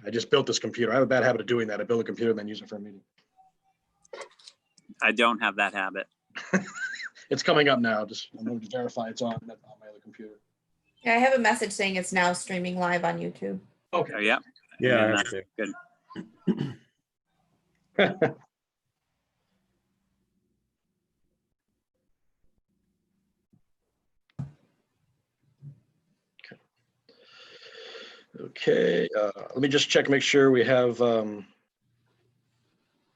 I just built this computer. I have a bad habit of doing that. I build a computer and then use it for a meeting. I don't have that habit. It's coming up now. Just I'm going to verify it's on my other computer. Yeah, I have a message saying it's now streaming live on YouTube. Okay. Oh, yeah. Yeah, And I that's have good. Okay. Let me just check, make sure we have. Oh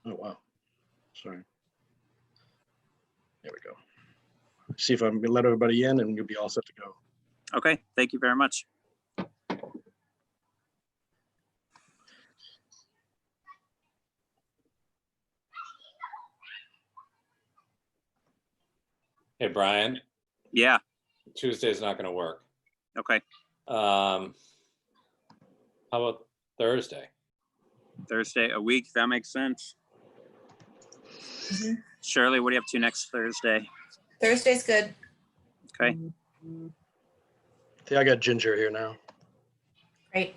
wow. Sorry. There we go. See if I'm going to let everybody in, and you'll be all set to go. Okay, thank you very much. Hey, Brian, Yeah, Tuesday's not gonna work. okay. How about Thursday? Thursday, a week, that makes sense. Mhm. Shirley, what are you up to next Thursday? Thursday's good. Okay, See, I got Ginger here now. Great.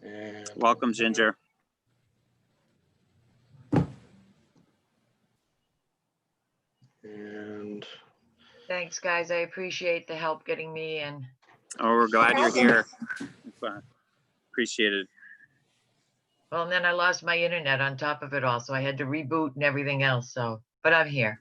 And welcome, Ginger. And Thanks, guys. I appreciate the help getting me in. Oh, we're glad you're here. Appreciate it. Well, and then I lost my internet on top of it all, so I had to reboot and everything else. So, but I'm here.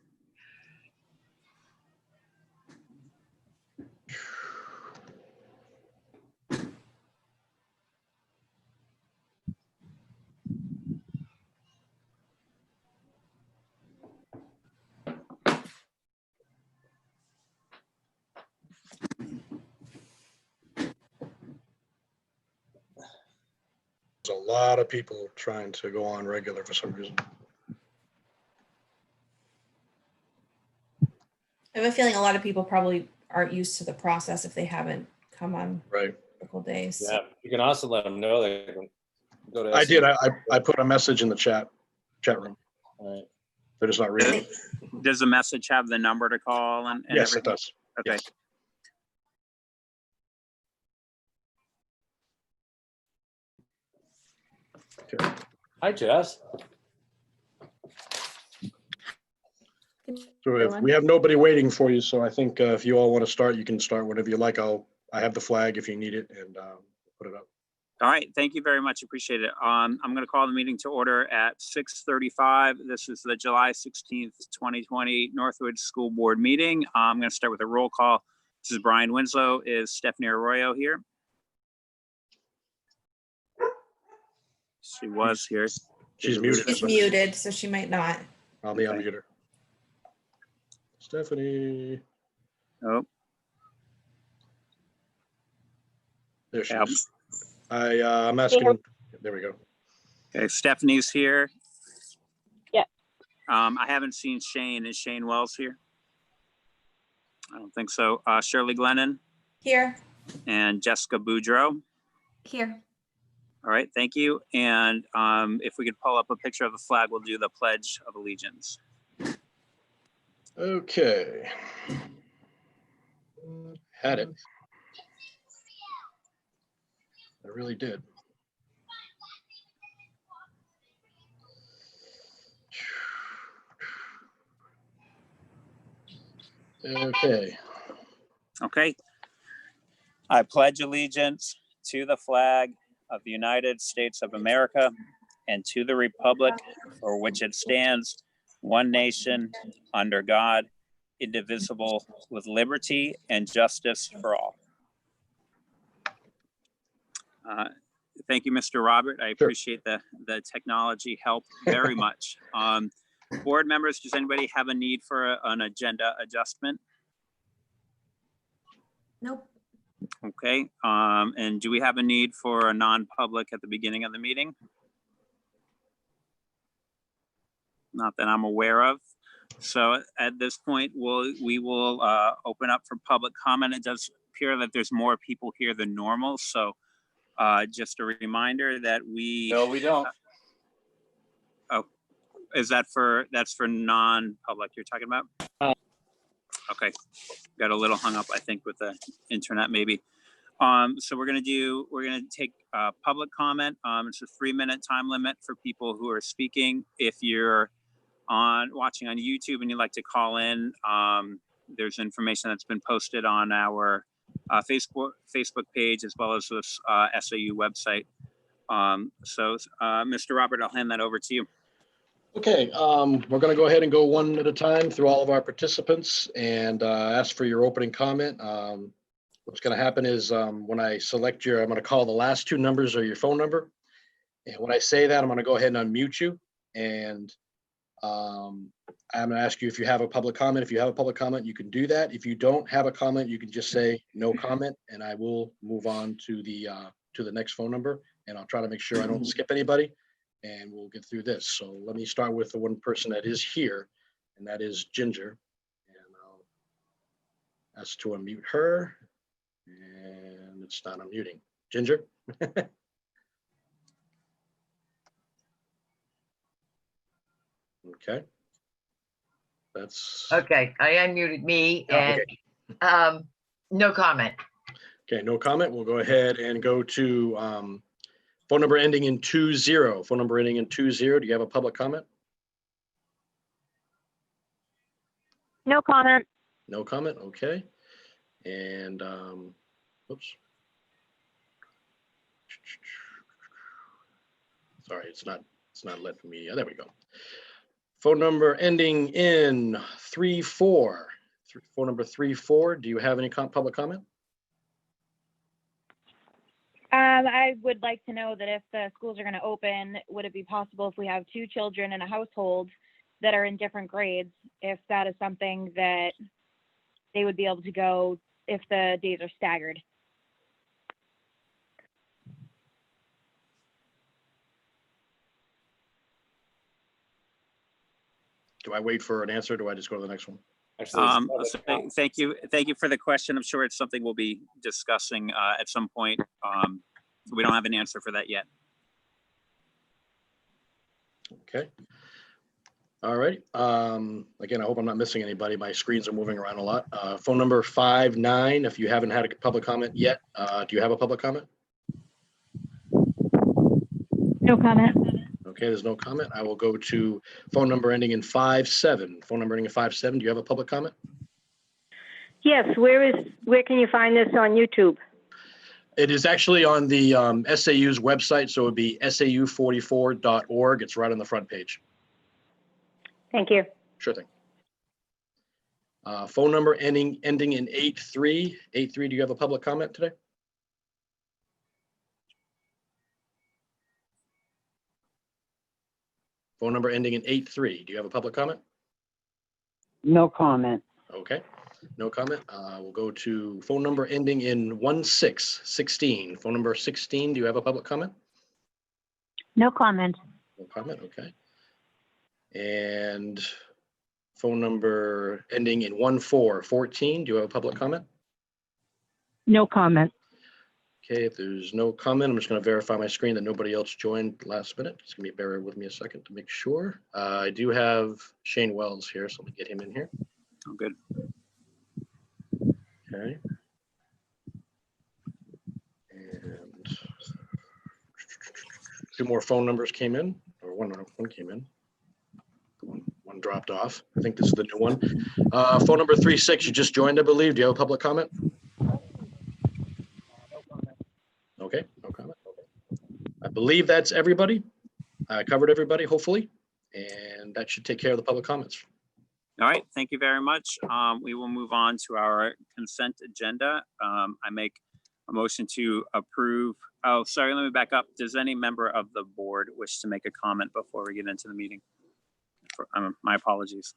there's a lot of people trying to go on regular for some reason. I have a feeling a lot of people probably aren't used to the process if they haven't come on Right. typical days. Yeah, you can also let them know they can go to. I did. I put a message in the chat room. All right. They're just not reading. Does the message have the number to call and Yes, it everything? does. Okay. Yes. Okay. Hi, Jess. So if we have nobody waiting for you, so I think if you all want to start, you can start whenever you like. I have the flag if you need it, and put it up. All right, thank you very much. Appreciate it. I'm going to call the meeting to order at 6:35. This is the July 16th, 2020 Northwood School Board meeting. I'm going to start with a roll call. This is Brian Winslow. Is Stephanie Arroyo here? She was here. She's muted. She's muted, so she might not. I'll unmute her. Stephanie. Oh, There she Yep. is. I'm asking. There we go. okay. Stephanie's here. Yeah. I haven't seen Shane. Is Shane Wells here? I don't think so. Shirley Glennon Here. and Jessica Boudreau. Here. All right, thank you. And if we could pull up a picture of the flag, we'll do the Pledge of Allegiance. Okay. Had it. I really did. Okay. Okay. I pledge allegiance to the flag of the United States of America and to the republic for which it stands, one nation, under God, indivisible, with liberty and justice for all. Thank you, Mr. Robert. I appreciate the technology help very much. Board members, does anybody have a need for an agenda adjustment? Nope. Okay, and do we have a need for a non-public at the beginning of the meeting? Not that I'm aware of. So at this point, we will open up for public comment. It does appear that there's more people here than normal. So just a reminder that No, we don't. that's for non-public you're talking about? Okay, got a little hung up, I think, with the internet maybe. So we're gonna take public comment. It's a 3-minute time limit for people who are speaking. If you're watching on YouTube and you'd like to call in, there's information that's been posted on our Facebook page as well as this SAU website. Mr. Robert, I'll hand that over to you. Okay, we're going to go ahead and go one at a time through all of our participants and ask for your opening comment. What's going to happen is when I select I'm going to call the last 2 numbers or your phone number. And when I say that, I'm going to go ahead and unmute you. And I'm going to ask you if you have a public comment. If you have a public comment, you can do that. If you don't have a comment, you can just say no comment, and I will move on to the next phone number. And I'll try to make sure I don't skip anybody. And we'll get through this. So let me start with the one person that is here, and that is Ginger. And I'll ask to unmute her. And it's not unmuting. Ginger? Okay. That's Okay, I unmuted me Oh, and no comment. okay. No comment. We'll go ahead and go to phone number ending in 20. Phone number ending in 20. Do you have a public comment? No comment. No comment. Okay. And oops. Sorry, it's not letting me. There we go. Phone number ending in 34. Phone number 34. Do you have any public comment? I would like to know that if the schools are going to open, would it be possible if we have 2 children in a household that are in different grades, if that is something that they would be able to go if the days are staggered? Do I wait for an answer? Or do I just go to the next one? Actually, it's So public thank you for the question. I'm sure it's something we'll be discussing at some point. We don't have an answer for that yet. Okay. All right. Again, I hope I'm not missing anybody. My screens are moving around a lot. Phone number 59. If you haven't had a public comment yet, do you have a public comment? No comment. Okay, there's no comment. I will go to phone number ending in 57. Phone number ending in 57. Do you have a public comment? Yes, where can you find this on YouTube? It is actually on the SAU's website, so it would be SAU44.org. It's right on the front page. Thank you. Sure thing. Phone number ending in 83. 83, do you have a public comment today? Phone number ending in 83. Do you have a public comment? No comment. Okay, no comment. We'll go to phone number ending in 16. Phone number 16, do you have a public comment? No comment. No comment, okay. And phone number ending in 14. Do you have a public comment? No comment. Okay, if there's no comment, I'm just going to verify my screen that nobody else joined last minute. Just gonna bear with me a second to make sure. I do have Shane Wells here, so let me get him in here. Oh, good. Okay. And 2 more phone numbers came in, or one came in. One dropped off. I think this is the new one. Phone number 36, you just joined, I believe. Do you have a public comment? Okay, no comment. Okay. I believe that's everybody. I covered everybody, hopefully, and that should take care of the public comments. All right, thank you very much. We will move on to our consent agenda. I make a motion to approve. Oh, sorry, let me back up. Does any member of the board wish to make a comment before we get into the meeting? My apologies.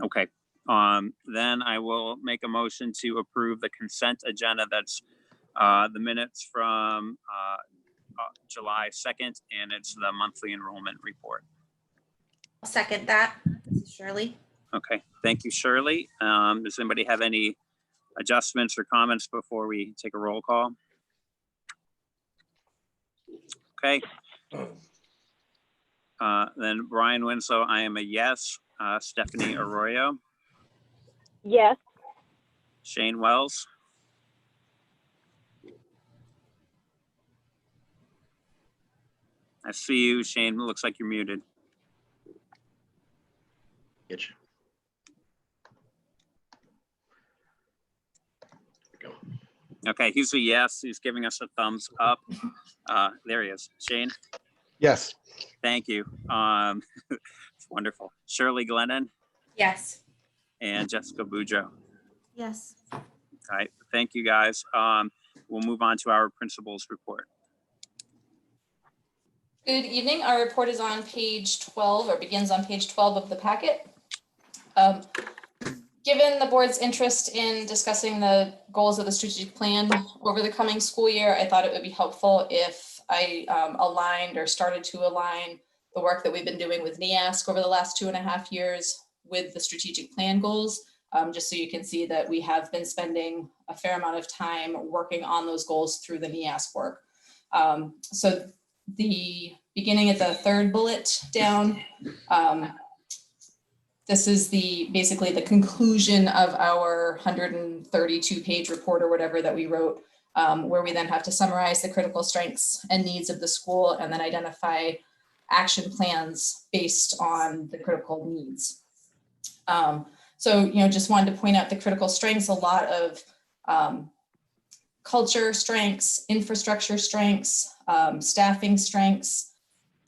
Okay, then I will make a motion to approve the consent agenda. That's the minutes from July 2nd, and it's the monthly enrollment report. I'll second that. This is Shirley. Okay, thank you, Shirley. Does anybody have any adjustments or comments before we take a roll call? Okay. Then Brian Winslow, I am a yes. Stephanie Arroyo, Yes. Shane Wells, I see you, Shane. It looks like you're muted. Get you. There we go. Okay, he's a yes. He's giving us a thumbs up. There he is. Shane, Yes. thank you. It's wonderful. Shirley Glennon Yes. and Jessica Boudreau. Yes. All right, thank you guys. We'll move on to our principal's report. Good evening. Our report is on page 12, or begins on page 12 of the packet. Given the board's interest in discussing the goals of the strategic plan over the coming school year, I thought it would be helpful if I aligned or started to align the work that we've been doing with NEASC over the last 2.5 years with the strategic plan goals, just so you can see that we have been spending a fair amount of time working on those goals through the NEASC work. So the beginning at the third bullet down, this is basically the conclusion of our 132-page report or whatever that we wrote, where we then have to summarize the critical strengths and needs of the school and then identify action plans based on the critical needs. So, just wanted to point out the critical strengths, a lot of culture strengths, infrastructure strengths, staffing strengths,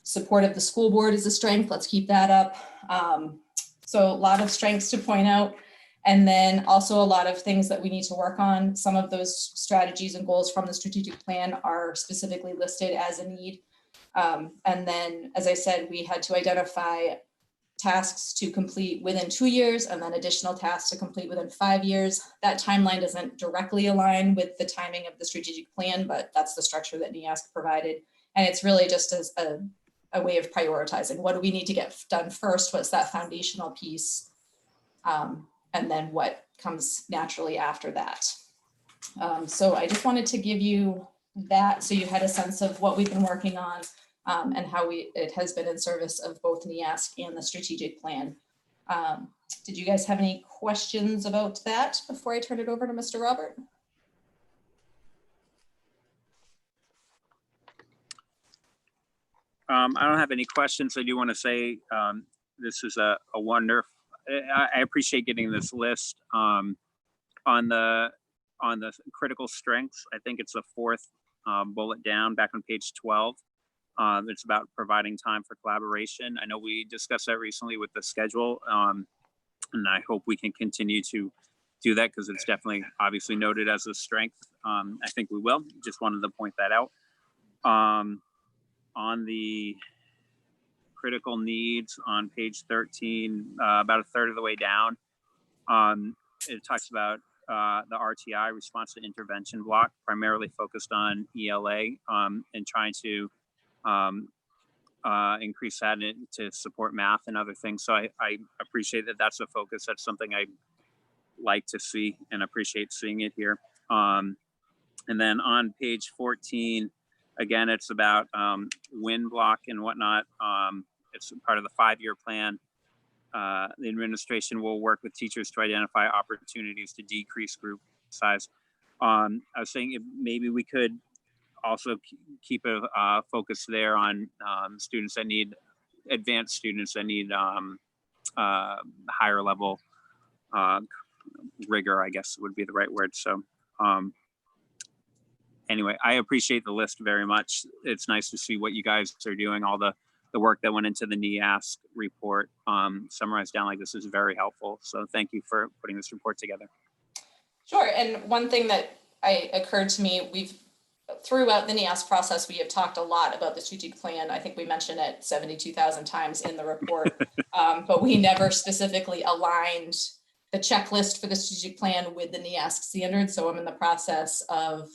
support of the school board is a strength. Let's keep that up. So a lot of strengths to point out. And then also a lot of things that we need to work on. Some of those strategies and goals from the strategic plan are specifically listed as a need. And then, as I said, we had to identify tasks to complete within 2 years and then additional tasks to complete within 5 years. That timeline doesn't directly align with the timing of the strategic plan, but that's the structure that NEASC provided. And it's really just as a way of prioritizing. What do we need to get done first? What's that foundational piece? And then what comes naturally after that. So I just wanted to give you that so you had a sense of what we've been working on and how it has been in service of both NEASC and the strategic plan. Did you guys have any questions about that before I turn it over to Mr. Robert? I don't have any questions. I do want to say this is a wonder. I appreciate getting this list on the critical strengths. I think it's the fourth bullet down back on page 12. It's about providing time for collaboration. I know we discussed that recently with the schedule, and I hope we can continue to do that because it's definitely obviously noted as a strength. I think we will. Just wanted to point that out. On the critical needs on page 13, about a third of the way down, it talks about the RTI, response to intervention block, primarily focused on ELA and trying to increase that to support math and other things. So I appreciate that that's a focus. That's something I like to see and appreciate seeing it here. And then on page 14, again, it's about win block and whatnot. It's part of the 5-year plan. The administration will work with teachers to identify opportunities to decrease group size. I was saying maybe we could also keep a focus there on students that need, advanced students that need higher level rigor, I guess would be the right word. So anyway, I appreciate the list very much. It's nice to see what you guys are doing. All the work that went into the NEASC report summarized down like this is very helpful. So thank you for putting this report together. Sure. And one thing that occurred to me, throughout the NEASC process, we have talked a lot about the strategic plan. I think we mentioned it 72,000 times in the report, but we never specifically aligned the checklist for the strategic plan with the NEASC standards. So I'm in the process of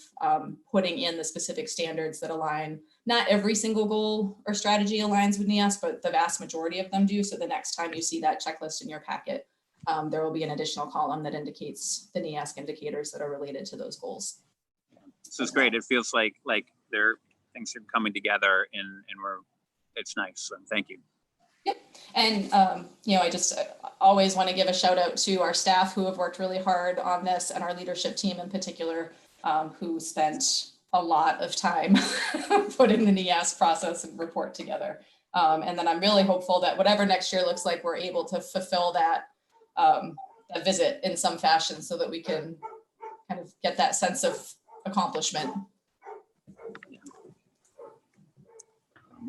putting in the specific standards that align. Not every single goal or strategy aligns with NEASC, but the vast majority of them do. So the next time you see that checklist in your packet, there will be an additional column that indicates the NEASC indicators that are related to those goals. This is great. It feels like things are coming together and it's nice. So thank you. And, I just always want to give a shout out to our staff who have worked really hard on this, and our leadership team in particular, who spent a lot of time putting the NEAS process and report together. And then I'm really hopeful that whatever next year looks like, we're able to fulfill that, that visit in some fashion so that we can kind of get that sense of accomplishment.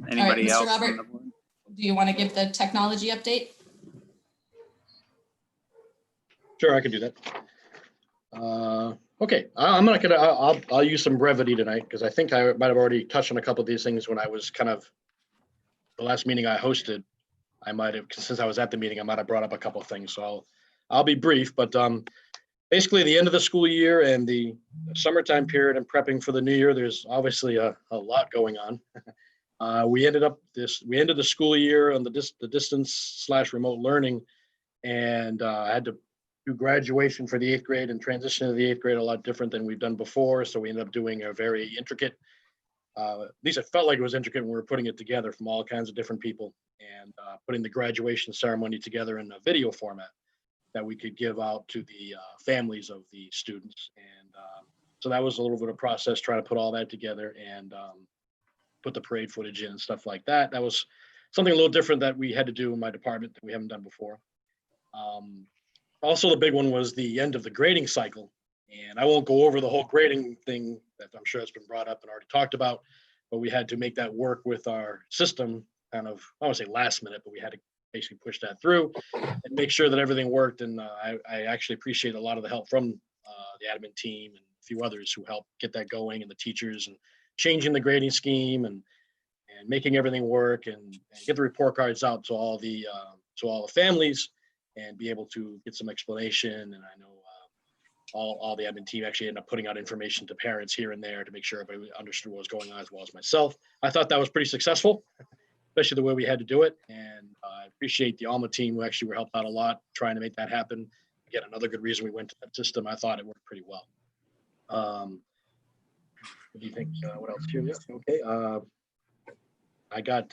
Anybody Mr. else? Robert. on the board? Do you want to give the technology update? Sure, I can do that. Okay, I'm not gonna, I'll use some brevity tonight because I think I might have already touched on a couple of these things when I was kind of, the last meeting I hosted, I might have, since I was at the meeting, I might have brought up a couple of things. So I'll be brief, but basically the end of the school year and the summertime period and prepping for the new year, there's obviously a lot going on. We ended the school year on the distance/remote learning, and I had to do graduation for the 8th grade and transition to the 8th grade a lot different than we've done before. So we ended up doing a very intricate, at least it felt like it was intricate when we were putting it together from all kinds of different people, and putting the graduation ceremony together in a video format that we could give out to the families of the students. And so that was a little bit of process trying to put all that together and put the parade footage in and stuff like that. That was something a little different that we had to do in my department that we haven't done before. Also, the big one was the end of the grading cycle. And I won't go over the whole grading thing that I'm sure has been brought up and already talked about, but we had to make that work with our system kind of, I don't want to say last minute, but we had to basically push that through and make sure that everything worked. And I actually appreciate a lot of the help from the admin team and a few others who helped get that going, and the teachers, and changing the grading scheme and making everything work, and get the report cards out to all the families and be able to get some explanation. And I know all the admin team actually ended up putting out information to parents here and there to make sure everybody understood what was going on, as well as myself. I thought that was pretty successful, especially the way we had to do it. And I appreciate the Alma team who actually were helped out a lot trying to make that happen. Again, another good reason we went to that system. I thought it worked pretty well. What do you think? What else here? Yeah, okay. I got,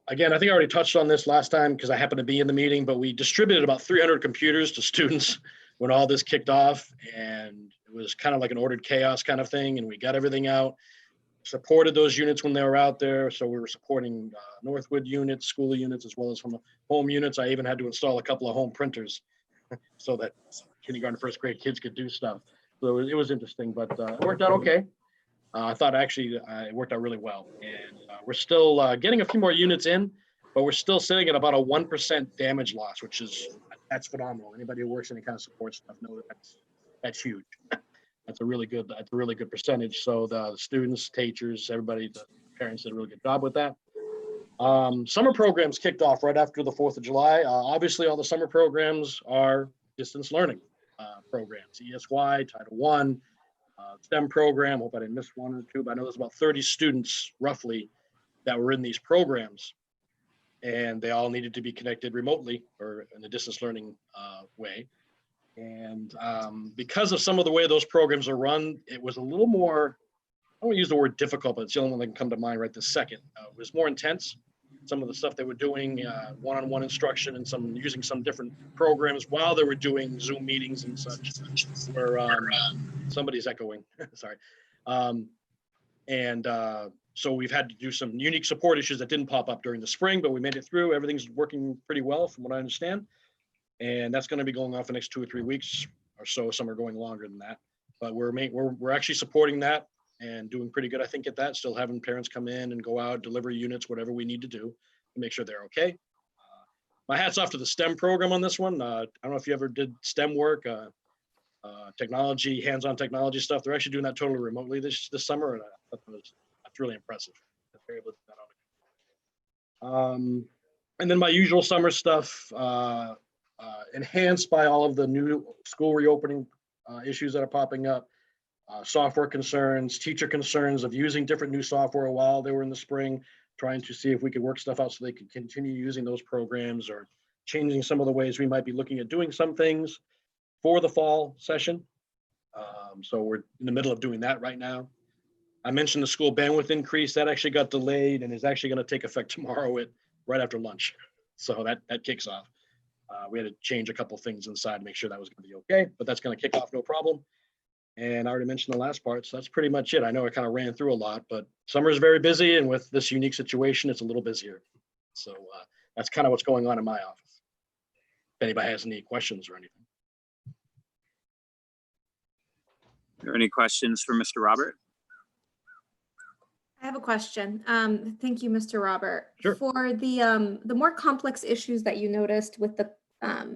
again, I think I already touched on this last time because I happened to be in the meeting, but we distributed about 300 computers to students when all this kicked off, and it was kind of like an ordered chaos kind of thing. And we got everything out, supported those units when they were out there. So we were supporting Northwood units, school units, as well as from home units. I even had to install a couple of home printers so that kindergarten, first grade kids could do stuff. So it was interesting, but it worked out okay. I thought actually it worked out really well. And we're still getting a few more units in, but we're still sitting at about a 1% damage loss, which that's phenomenal. Anybody who works in any kind of support stuff knows that's huge. That's a really good percentage. So the students, teachers, everybody, the parents did a really good job with that. Summer programs kicked off right after the 4th of July. Obviously, all the summer programs are distance learning programs, ESY, Title I, STEM program. Hope I didn't miss one or two, but I know there's about 30 students roughly that were in these programs, and they all needed to be connected remotely or in a distance learning way. And because of some of the way those programs are run, it was a little more, I won't use the word difficult, but it's the only one that can come to mind right this second. It was more intense. Some of the stuff they were doing, one-on-one instruction, and using some different programs while they were doing Zoom meetings and such, where somebody's echoing, sorry. So we've had to do some unique support issues that didn't pop up during the spring, but we made it through. Everything's working pretty well from what I understand. And that's going to be going on for the next 2 or 3 weeks or so. Some are going longer than that, but we're actually supporting that and doing pretty good, I think, at that. Still having parents come in and go out, deliver units, whatever we need to do to make sure they're okay. My hat's off to the STEM program on this one. I don't know if you ever did STEM work, technology, hands-on technology stuff. They're actually doing that totally remotely this summer, and I thought that's really impressive. They're able to do that on and then my usual summer stuff, enhanced by all of the new school reopening issues that are popping up. Software concerns, teacher concerns of using different new software while they were in the spring, trying to see if we could work stuff out so they could continue using those programs, or changing some of the ways we might be looking at doing some things for the fall session. So we're in the middle of doing that right now. I mentioned the school bandwidth increase that actually got delayed and is actually going to take effect tomorrow at right after lunch. So that kicks off. We had to change a couple things inside to make sure that was going to be okay, but that's going to kick off no problem. And I already mentioned the last part, so that's pretty much it. I know I kind of ran through a lot, but summer is very busy, and with this unique situation, it's a little busier. So that's kind of what's going on in my office. If anybody has any questions or anything. Are there any questions for Mr. Robert? I have a question. Thank you, Mr. Robert. Sure. For the more complex issues that you noticed with the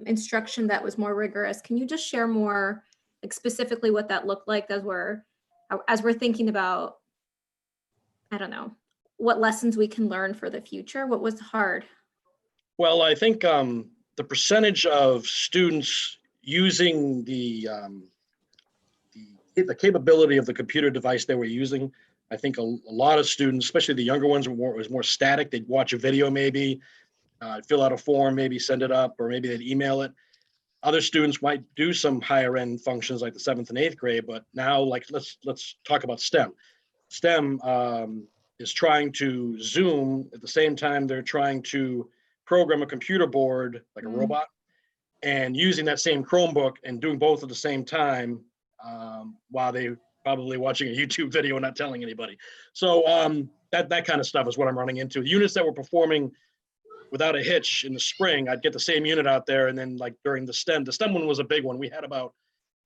instruction that was more rigorous, can you just share more, like specifically what that looked like as we're thinking about, I don't know, what lessons we can learn for the future? What was hard? Well, I think the percentage of students using the capability of the computer device they were using, I think a lot of students, especially the younger ones, was more static. They'd watch a video maybe, fill out a form, maybe send it up, or maybe they'd email it. Other students might do some higher end functions like the 7th and 8th grade, but now like let's talk about STEM. STEM is trying to Zoom at the same time they're trying to program a computer board like a robot, and using that same Chromebook and doing both at the same time while they probably watching a YouTube video and not telling anybody. So that kind of stuff is what I'm running into. Units that were performing without a hitch in the spring, I'd get the same unit out there, and then like during the STEM one was a big one. We had about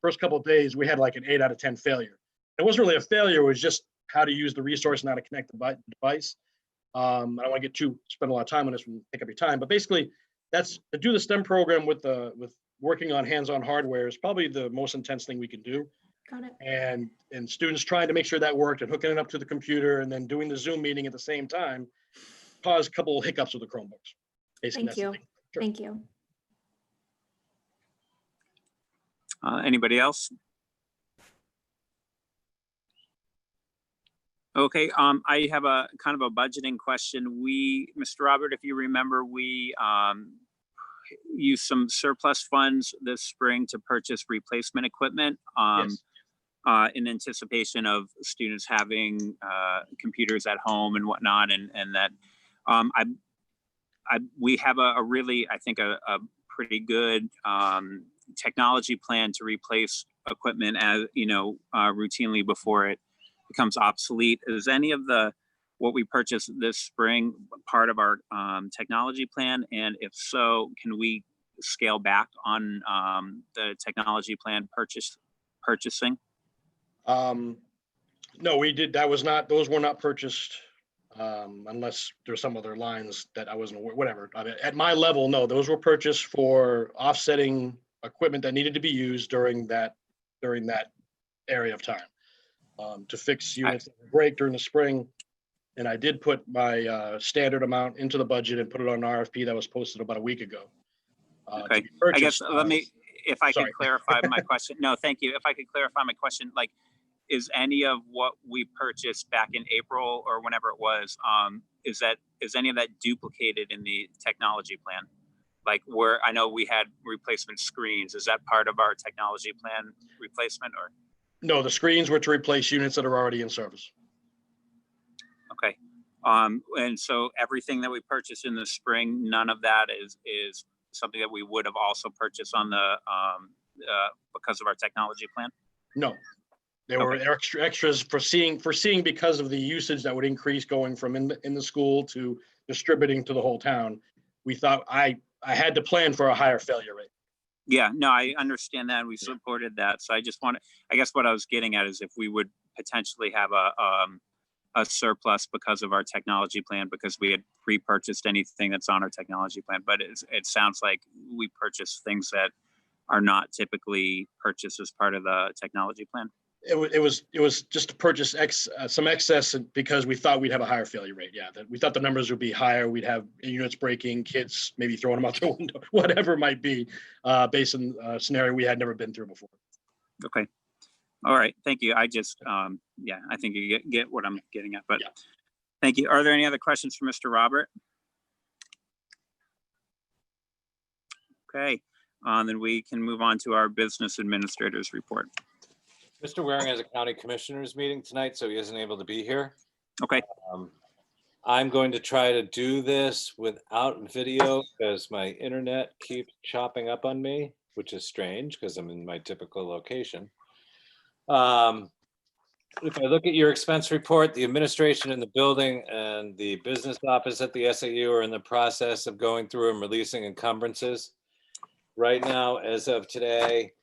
first couple of days, we had like an 8 out of 10 failure. It wasn't really a failure, it was just how to use the resource and how to connect the device. I don't want to spend a lot of time on this and take up your time, but basically that's to do the STEM program with working on hands-on hardware is probably the most intense thing we can do. Got it. And students trying to make sure that worked and hooking it up to the computer and then doing the Zoom meeting at the same time caused a couple of hiccups with the Chromebooks. Basically, Thank you. Sure. Thank you. Anybody else? Okay, I have a kind of a budgeting question. Mr. Robert, if you remember, we used some surplus funds this spring to purchase replacement equipment Yes. in anticipation of students having computers at home and whatnot, and that we have a really, I think, a pretty good technology plan to replace equipment as routinely before it becomes obsolete. Is any of what we purchased this spring part of our technology plan? And if so, can we scale back on the technology plan purchasing? No, we did. Those were not purchased unless there's some other lines that I wasn't aware, whatever. I mean, at my level, no, those were purchased for offsetting equipment that needed to be used during that area of time. To fix units that break during the spring. And I did put my standard amount into the budget and put it on an RFP that was posted about a week ago. Okay, I guess if I could clarify my question. No, thank you. If I could clarify my question, like, is any of what we purchased back in April or whenever it was, is any of that duplicated in the technology plan? Like where I know we had replacement screens, is that part of our technology plan replacement or? No, the screens were to replace units that are already in service. Okay. And so everything that we purchased in the spring, none of that is something that we would have also purchased on the because of our technology plan? No, there were extras foreseeing because of the usage that would increase going from in the school to distributing to the whole town. We thought I had to plan for a higher failure rate. Yeah, no, I understand that. We supported that. So I just I guess what I was getting at is if we would potentially have a surplus because of our technology plan, because we had pre-purchased anything that's on our technology plan. But it sounds like we purchased things that are not typically purchased as part of the technology plan. It was just to purchase some excess because we thought we'd have a higher failure rate. Yeah, that we thought the numbers would be higher. We'd have units breaking, kids maybe throwing them out the window, whatever it might be, based on a scenario we had never been through before. Okay. All right. Thank you. I just, yeah, I think you get what I'm getting at, but yeah. Thank you. Are there any other questions for Mr. Robert? Okay. Then we can move on to our business administrator's report. Mr. Waring has a county commissioners meeting tonight, so he isn't able to be here. Okay. I'm going to try to do this without video because my internet keeps chopping up on me, which is strange because I'm in my typical location. If I look at your expense report, the administration in the building and the business office at the SAU are in the process of going through and releasing encumbrances. Right now, as of today,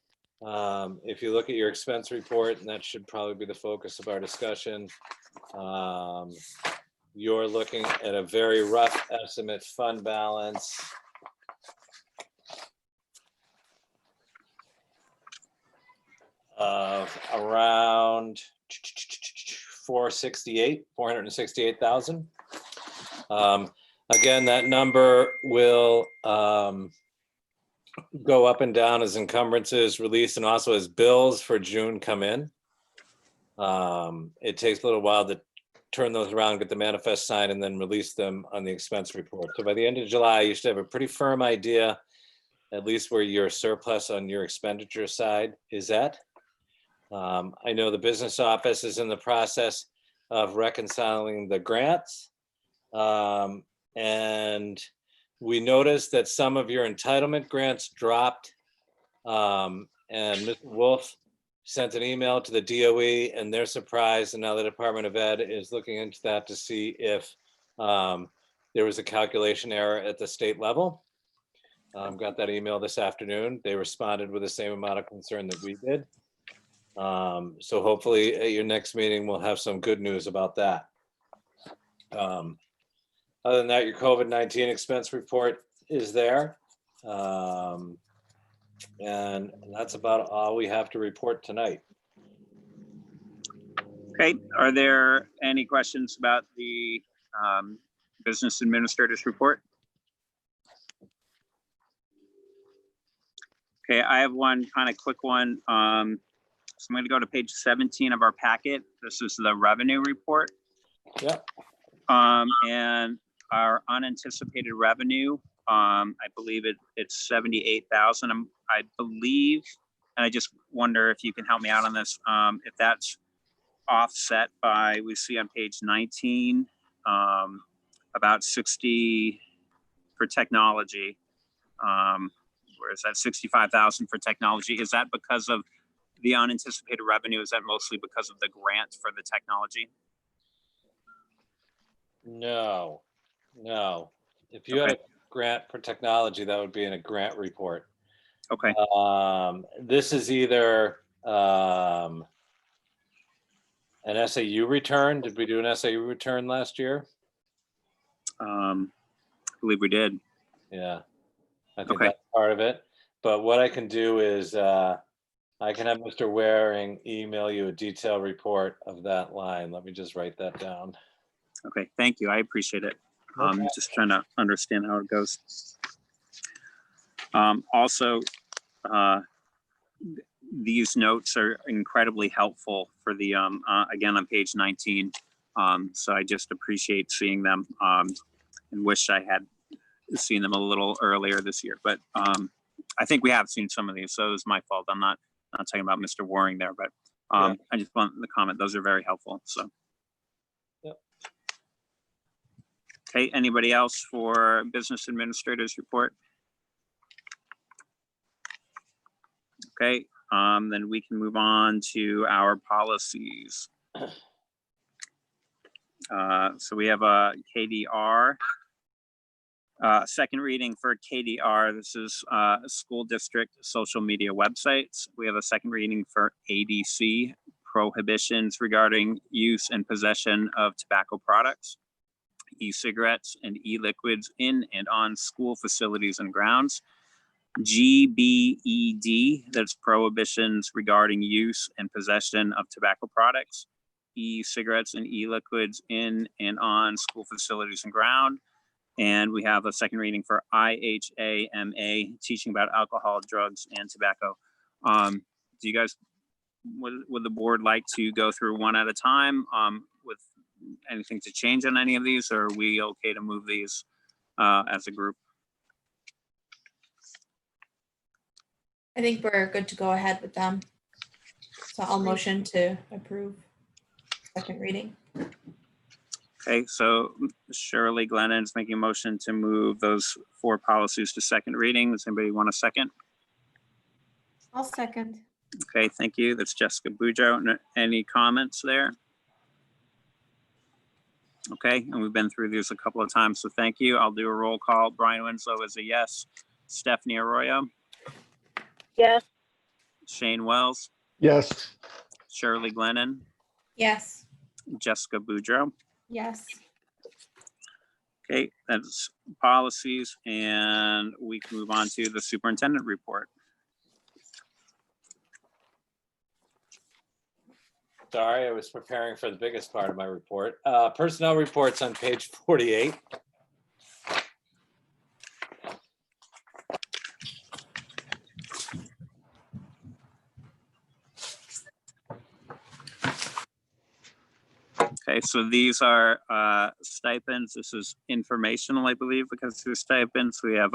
if you look at your expense report, and that should probably be the focus of our discussion, you're looking at a very rough estimate fund balance of around 468,000. Again, that number will go up and down as encumbrances released and also as bills for June come in. It takes a little while to turn those around, get the manifest signed, and then release them on the expense report. So by the end of July, you should have a pretty firm idea, at least where your surplus on your expenditure side is at. I know the business office is in the process of reconciling the grants. And we noticed that some of your entitlement grants dropped. And Mr. Wolf sent an email to the DOE and they're surprised. And now the Department of Ed is looking into that to see if there was a calculation error at the state level. Got that email this afternoon. They responded with the same amount of concern that we did. So hopefully at your next meeting, we'll have some good news about that. Other than that, your COVID-19 expense report is there. And that's about all we have to report tonight. Okay, are there any questions about the business administrator's report? Okay, I have one kind of quick one. So I'm going to go to page 17 of our packet. This is the revenue report. Yep. And our unanticipated revenue, I believe it's 78,000. I believe, and I just wonder if you can help me out on this, if that's offset by, we see on page 19, about 60 for technology. Where is that? 65,000 for technology. Is that because of the unanticipated revenue? Is that mostly because of the grant for the technology? No. If you had a grant for technology, that would be in a grant report. Okay. This is either an SAU return. Did we do an SAU return last year? I believe we did. Yeah, I think Okay. that's part of it. But what I can do is I can have Mr. Waring email you a detailed report of that line. Let me just write that down. Okay, thank you. I appreciate it. Okay. Just trying to understand how it goes. Also, these notes are incredibly helpful for the, again, on page 19. So I just appreciate seeing them and wish I had seen them a little earlier this year. But I think we have seen some of these, so it was my fault. I'm not talking about Mr. Waring there, but Yeah. I just want the comment. Those are very helpful. So. Yep. Okay, anybody else for business administrators report? Okay, then we can move on to our policies. So we have a KDR. Second reading for KDR. This is school district social media websites. We have a second reading for ADC, prohibitions regarding use and possession of tobacco products, e-cigarettes and e-liquids in and on school facilities and grounds. GBED, that's prohibitions regarding use and possession of tobacco products, e-cigarettes and e-liquids in and on school facilities and ground. And we have a second reading for IHAMA, teaching about alcohol, drugs, and tobacco. Do you guys, would the board like to go through one at a time with anything to change on any of these, or are we okay to move these as a group? I think we're good to go ahead with them. So I'll motion to approve second reading. Okay, so Shirley Glennon is making a motion to move those 4 policies to second reading. Does anybody want a second? I'll second. Okay, thank you. That's Jessica Bujo. Any comments there? Okay, and we've been through these a couple of times, so thank you. I'll do a roll call. Brian Winslow is a yes. Stephanie Arroyo, Yes. Shane Wells, Yes. Shirley Glennon, Yes. Jessica Boudreau. Yes. Okay, that's policies, and we can move on to the superintendent report. Sorry, I was preparing for the biggest part of my report. Personnel reports on page 48. Okay, so these are stipends. This is informational, I believe, because they're stipends. We have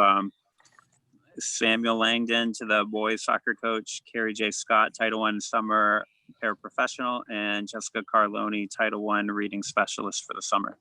Samuel Langdon to the boys soccer coach, Carrie J. Scott, Title I summer paraprofessional, and Jessica Carloni, Title I reading specialist for the summer.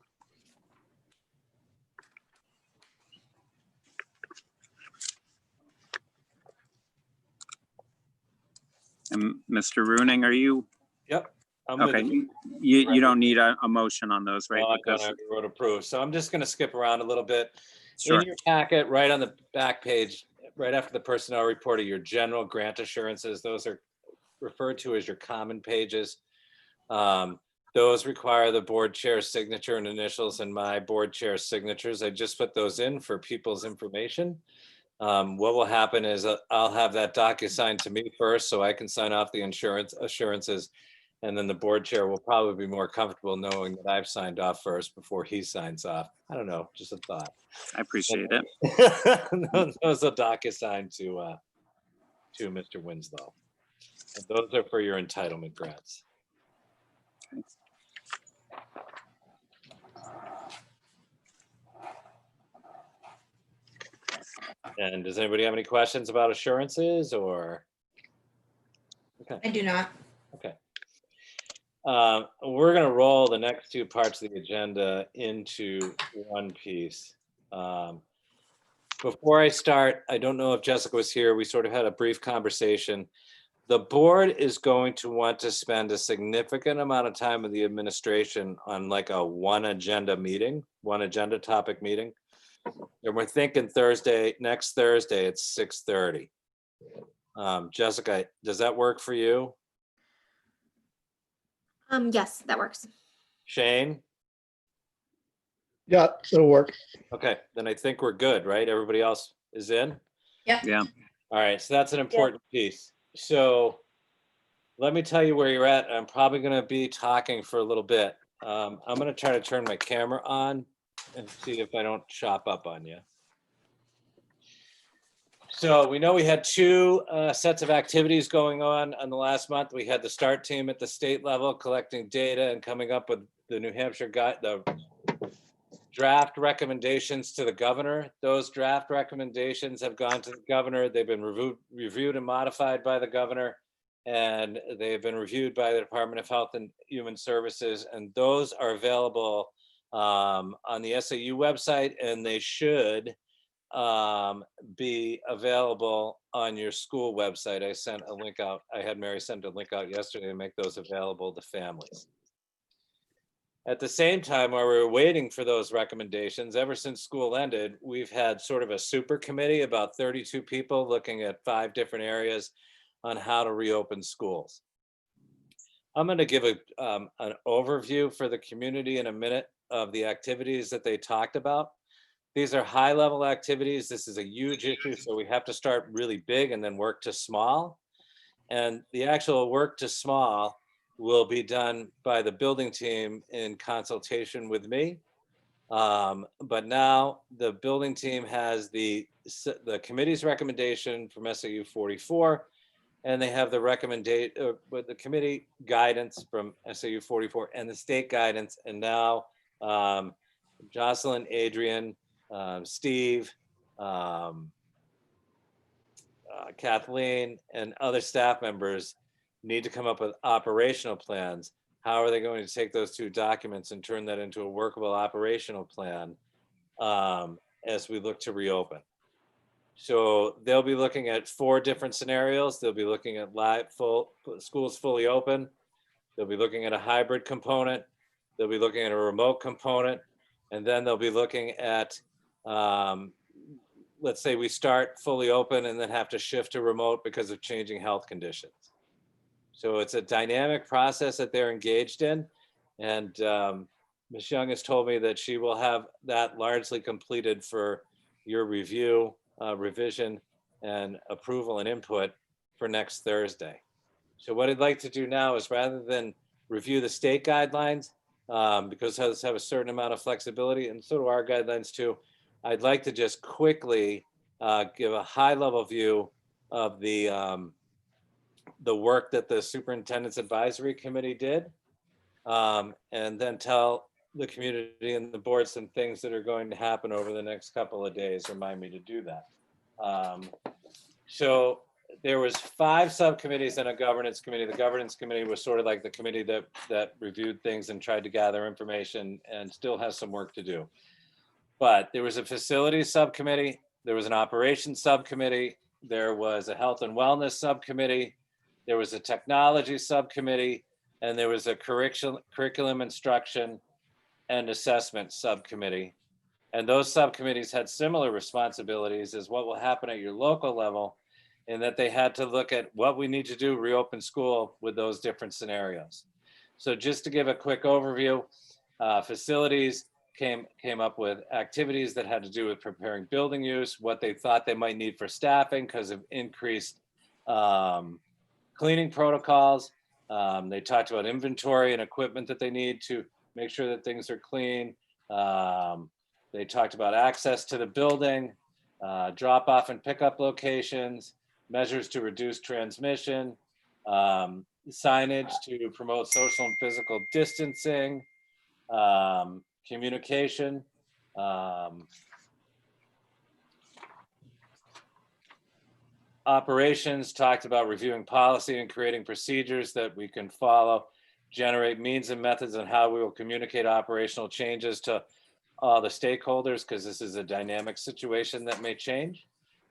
And Mr. Runing, are you? Yep. I'm with Okay, you. you don't need a motion on those, right? No, I don't Because, have to vote approved. So I'm just going to skip around a little bit. sure, In your packet, right on the back page, right after the personnel report, are your general grant assurances. Those are referred to as your common pages. Those require the board chair's signature and initials and my board chair's signatures. I just put those in for people's information. What will happen is I'll have that doc assigned to me first so I can sign off the assurances. And then the board chair will probably be more comfortable knowing that I've signed off first before he signs off. I don't know, just a thought. I appreciate it. Those are doc assigned to Mr. Winslow. And those are for your entitlement grants. And does anybody have any questions about assurances or? Okay. I do not. Okay. We're going to roll the next 2 parts of the agenda into one piece. Before I start, I don't know if Jessica was here. We sort of had a brief conversation. The board is going to want to spend a significant amount of time with the administration on like a one agenda topic meeting. And we're thinking next Thursday at 6:30. Jessica, does that work for you? Yes, that works. Shane? Yeah, it'll work. Okay, then I think we're good, right? Everybody else is in? Yep. Yeah. All right, so that's an important piece. So let me tell you where you're at. I'm probably going to be talking for a little bit. I'm going to try to turn my camera on and see if I don't chop up on you. So we know we had 2 sets of activities going on the last month. We had the START team at the state level collecting data and coming up with the New Hampshire the draft recommendations to the governor. Those draft recommendations have gone to the governor. They've been reviewed and modified by the governor, and they've been reviewed by the Department of Health and Human Services. And those are available on the SAU website, and they should be available on your school website. I sent a link out. I had Mary send a link out yesterday to make those available to families. At the same time, while we were waiting for those recommendations, ever since school ended, we've had sort of a super committee, about 32 people looking at 5 different areas on how to reopen schools. I'm going to give an overview for the community in a minute of the activities that they talked about. These are high-level activities. This is a huge issue, so we have to start really big and then work to small. And the actual work to small will be done by the building team in consultation with me. But now the building team has the committee's recommendation from SAU44, and they have the the committee guidance from SAU44 and the state guidance. And now Jocelyn, Adrian, Steve, Kathleen, and other staff members need to come up with operational plans how are they going to take those two documents and turn that into a workable operational plan as we look to reopen? So they'll be looking at 4 different scenarios. They'll be looking at schools fully open. They'll be looking at a hybrid component. They'll be looking at a remote component. And then they'll be looking at, let's say we start fully open and then have to shift to remote because of changing health conditions. So it's a dynamic process that they're engaged in. And Ms. Young has told me that she will have that largely completed for your review, revision, and approval and input for next Thursday. So what I'd like to do now is, rather than review the state guidelines, because those have a certain amount of flexibility, and so do our guidelines too, I'd like to just quickly give a high-level view of the work that the Superintendent's Advisory Committee did, and then tell the community and the board some things that are going to happen over the next couple of days. Remind me to do that. So there was 5 subcommittees and a governance committee. The governance committee was sort of like the committee that reviewed things and tried to gather information, and still has some work to do. But there was a facilities subcommittee, there was an operations subcommittee, there was a health and wellness subcommittee, there was a technology subcommittee, and there was a curriculum instruction and assessment subcommittee. And those subcommittees had similar responsibilities as what will happen at your local level, in that they had to look at what we need to do, reopen school with those different scenarios. So just to give a quick overview, facilities came up with activities that had to do with preparing building use, what they thought they might need for staffing because of increased cleaning protocols. They talked about inventory and equipment that they need to make sure that things are clean. They talked about access to the building, drop off and pickup locations, measures to reduce transmission, signage to promote social and physical distancing, communication. Operations talked about reviewing policy and creating procedures that we can follow, generate means and methods on how we will communicate operational changes to all the stakeholders, because this is a dynamic situation that may change.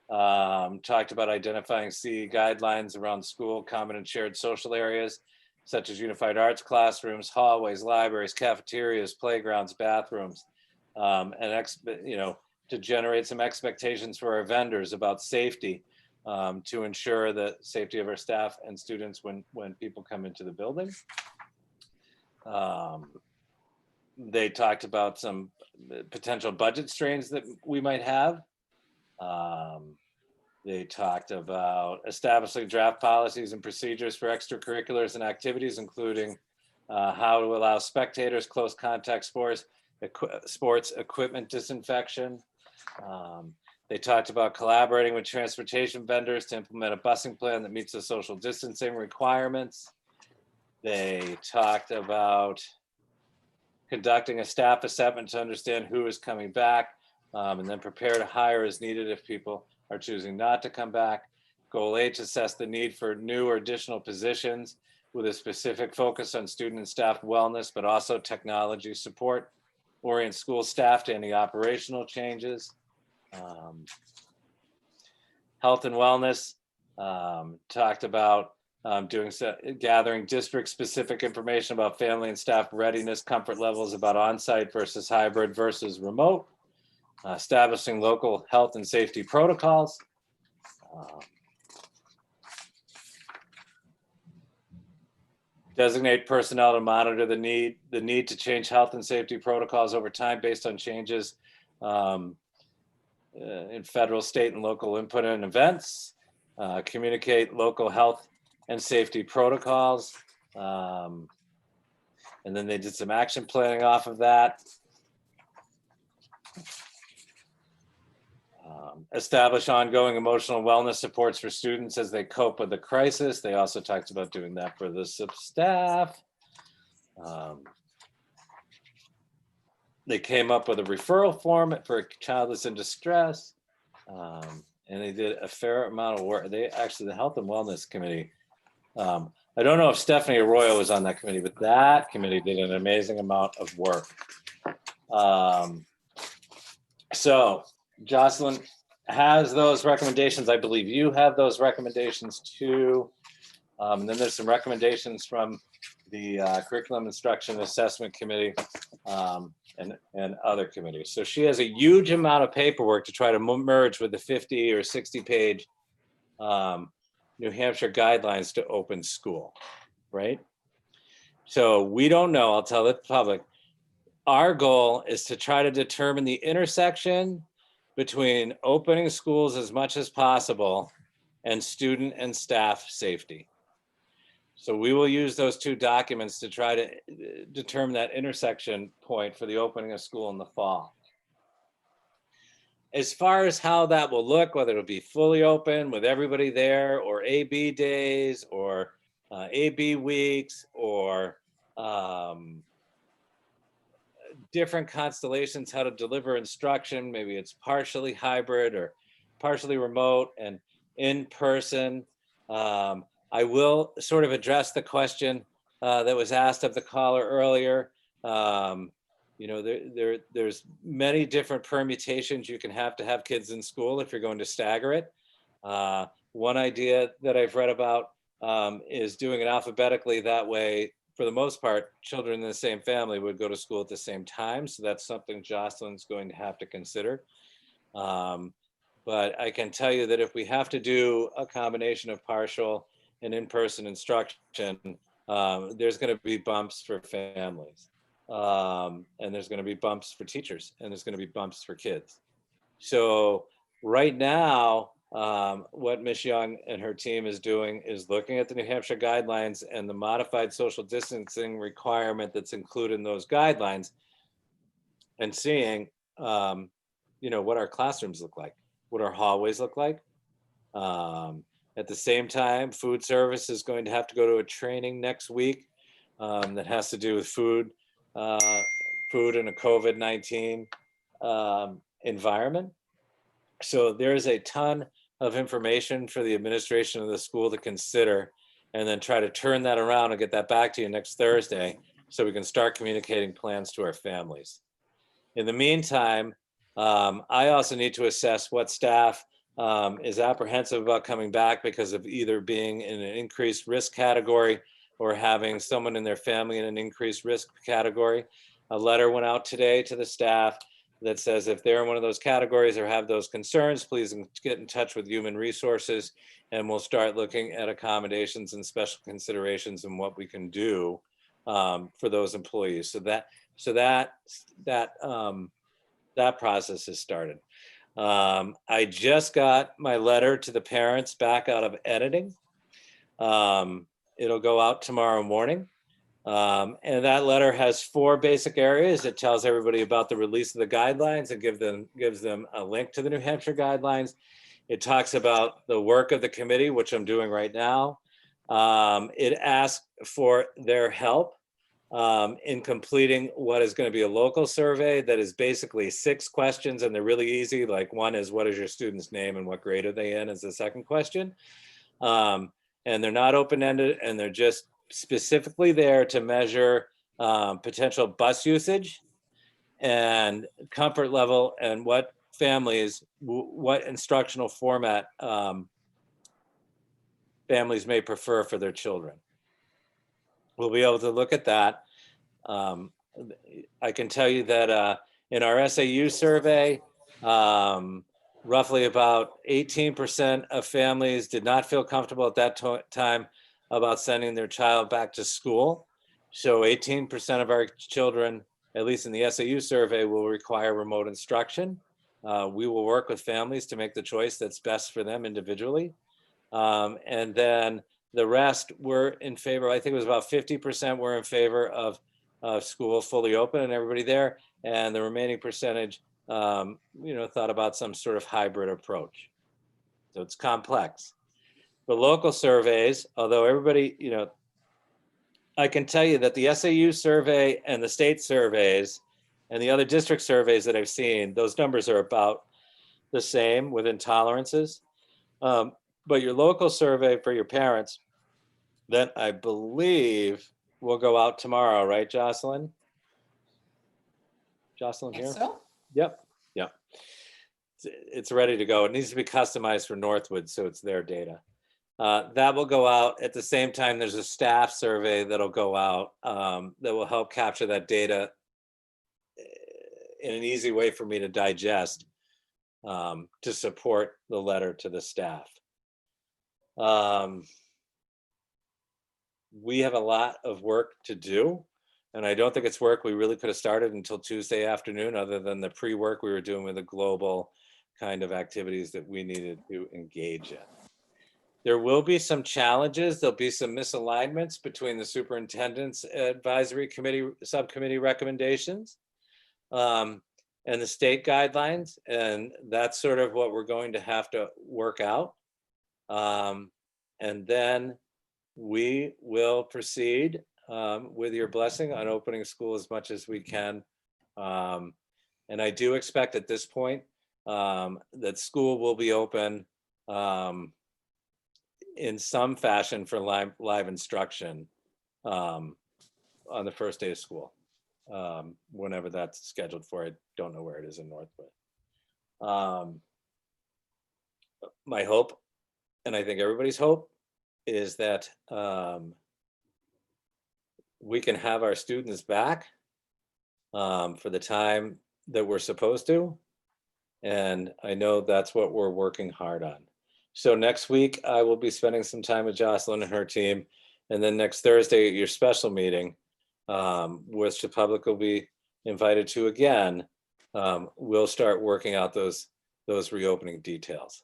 Talked about identifying CE guidelines around school, common and shared social areas, such as unified arts classrooms, hallways, libraries, cafeterias, playgrounds, bathrooms, and to generate some expectations for our vendors about safety, to ensure the safety of our staff and students when people come into the building. They talked about some potential budget strains that we might have. They talked about establishing draft policies and procedures for extracurriculars and activities, including how to allow spectators, close contact sports equipment disinfection. They talked about collaborating with transportation vendors to implement a busing plan that meets the social distancing requirements. They talked about conducting a staff assessment to understand who is coming back, and then prepare to hire as needed if people are choosing not to come back. Goal H, assess the need for new or additional positions with a specific focus on student and staff wellness, but also technology support. Orient school staff to any operational changes. Health and wellness, talked about gathering district-specific information about family and staff readiness, comfort levels about on-site versus hybrid versus remote, establishing local health and safety protocols, designate personnel to monitor the need to change health and safety protocols over time based on changes in federal, state, and local input and events, communicate local health and safety protocols. And then they did some action planning off of that. Establish ongoing emotional wellness supports for students as they cope with the crisis. They also talked about doing that for the staff. They came up with a referral form for a child that's in distress. And they did a fair amount of work. The Health and Wellness Committee I don't know if Stephanie Arroyo was on that committee, but that committee did an amazing amount of work. So Jocelyn has those recommendations. I believe you have those recommendations too. And then there's some recommendations from the Curriculum Instruction Assessment Committee and other committees. So she has a huge amount of paperwork to try to merge with the 50 or 60 page New Hampshire guidelines to open school, right? So we don't know, I'll tell the public, our goal is to try to determine the intersection between opening schools as much as possible and student and staff safety. So we will use those two documents to try to determine that intersection point for the opening of school in the fall. As far as how that will look, whether it'll be fully open with everybody there, or AB days, or AB weeks, or different constellations, how to deliver instruction, maybe it's partially hybrid or partially remote and in person. I will sort of address the question that was asked of the caller earlier. You know, there's many different permutations you can have to have kids in school if you're going to stagger it. One idea that I've read about is doing it alphabetically. That way, for the most part, children in the same family would go to school at the same time. So that's something Jocelyn's going to have to consider. But I can tell you that if we have to do a combination of partial and in-person instruction, there's going to be bumps for families. And there's going to be bumps for teachers, and there's going to be bumps for kids. So right now, what Ms. Young and her team is doing is looking at the New Hampshire guidelines and the modified social distancing requirement that's included in those guidelines, and seeing, you know, what our classrooms look like, what our hallways look like. At the same time, food service is going to have to go to a training next week that has to do with food in a COVID-19 environment. So there's a ton of information for the administration of the school to consider, and then try to turn that around and get that back to you next Thursday so we can start communicating plans to our families. In the meantime, I also need to assess what staff is apprehensive about coming back because of either being in an increased risk category or having someone in their family in an increased risk category. A letter went out today to the staff that says if they're in one of those categories or have those concerns, please get in touch with Human Resources, and we'll start looking at accommodations and special considerations and what we can do for those employees. So that process has started. I just got my letter to the parents back out of editing. It'll go out tomorrow morning. And that letter has 4 basic areas. It tells everybody about the release of the guidelines and gives them a link to the New Hampshire guidelines. It talks about the work of the committee, which I'm doing right now. It asks for their help in completing what is going to be a local survey that is basically 6 questions, and they're really easy. Like, one is, what is your student's name and what grade are they in, is the second question. And they're not open-ended, and they're just specifically there to measure potential bus usage and comfort level, and what families, what instructional format families may prefer for their children. We'll be able to look at that. I can tell you that in our SAU survey, roughly about 18% of families did not feel comfortable at that time about sending their child back to school. So 18% of our children, at least in the SAU survey, will require remote instruction. We will work with families to make the choice that's best for them individually. And then the rest were in favor. I think it was about 50% were in favor of school fully open and everybody there. And the remaining percentage, thought about some sort of hybrid approach. So it's complex. The local surveys, although everybody, I can tell you that the SAU survey and the state surveys and the other district surveys that I've seen, those numbers are about the same with intolerances. But your local survey for your parents Then I believe we'll go out tomorrow, right, Jocelyn? Jocelyn Think here? so? Yep, yep. It's ready to go. It needs to be customized for Northwood, so it's their data. That will go out at the same time. There's a staff survey that'll go out that will help capture that data in an easy way for me to digest to support the letter to the staff. We have a lot of work to do, and I don't think it's work we really could have started until Tuesday afternoon, other than the pre-work we were doing with the global kind of activities that we needed to engage in. There will be some challenges. There'll be some misalignments between the superintendent's advisory committee subcommittee recommendations and the state guidelines, and that's sort of what we're going to have to work out. And then we will proceed with your blessing on opening school as much as we can. And I do expect at this point that school will be open in some fashion for live instruction on the first day of school, whenever that's scheduled for. I don't know where it is in Northwood. My hope, and I think everybody's hope, is that we can have our students back for the time that we're supposed to. And I know that's what we're working hard on. So next week, I will be spending some time with Jocelyn and her team. And then next Thursday at your special meeting, which the public will be invited to again, we'll start working out those reopening details.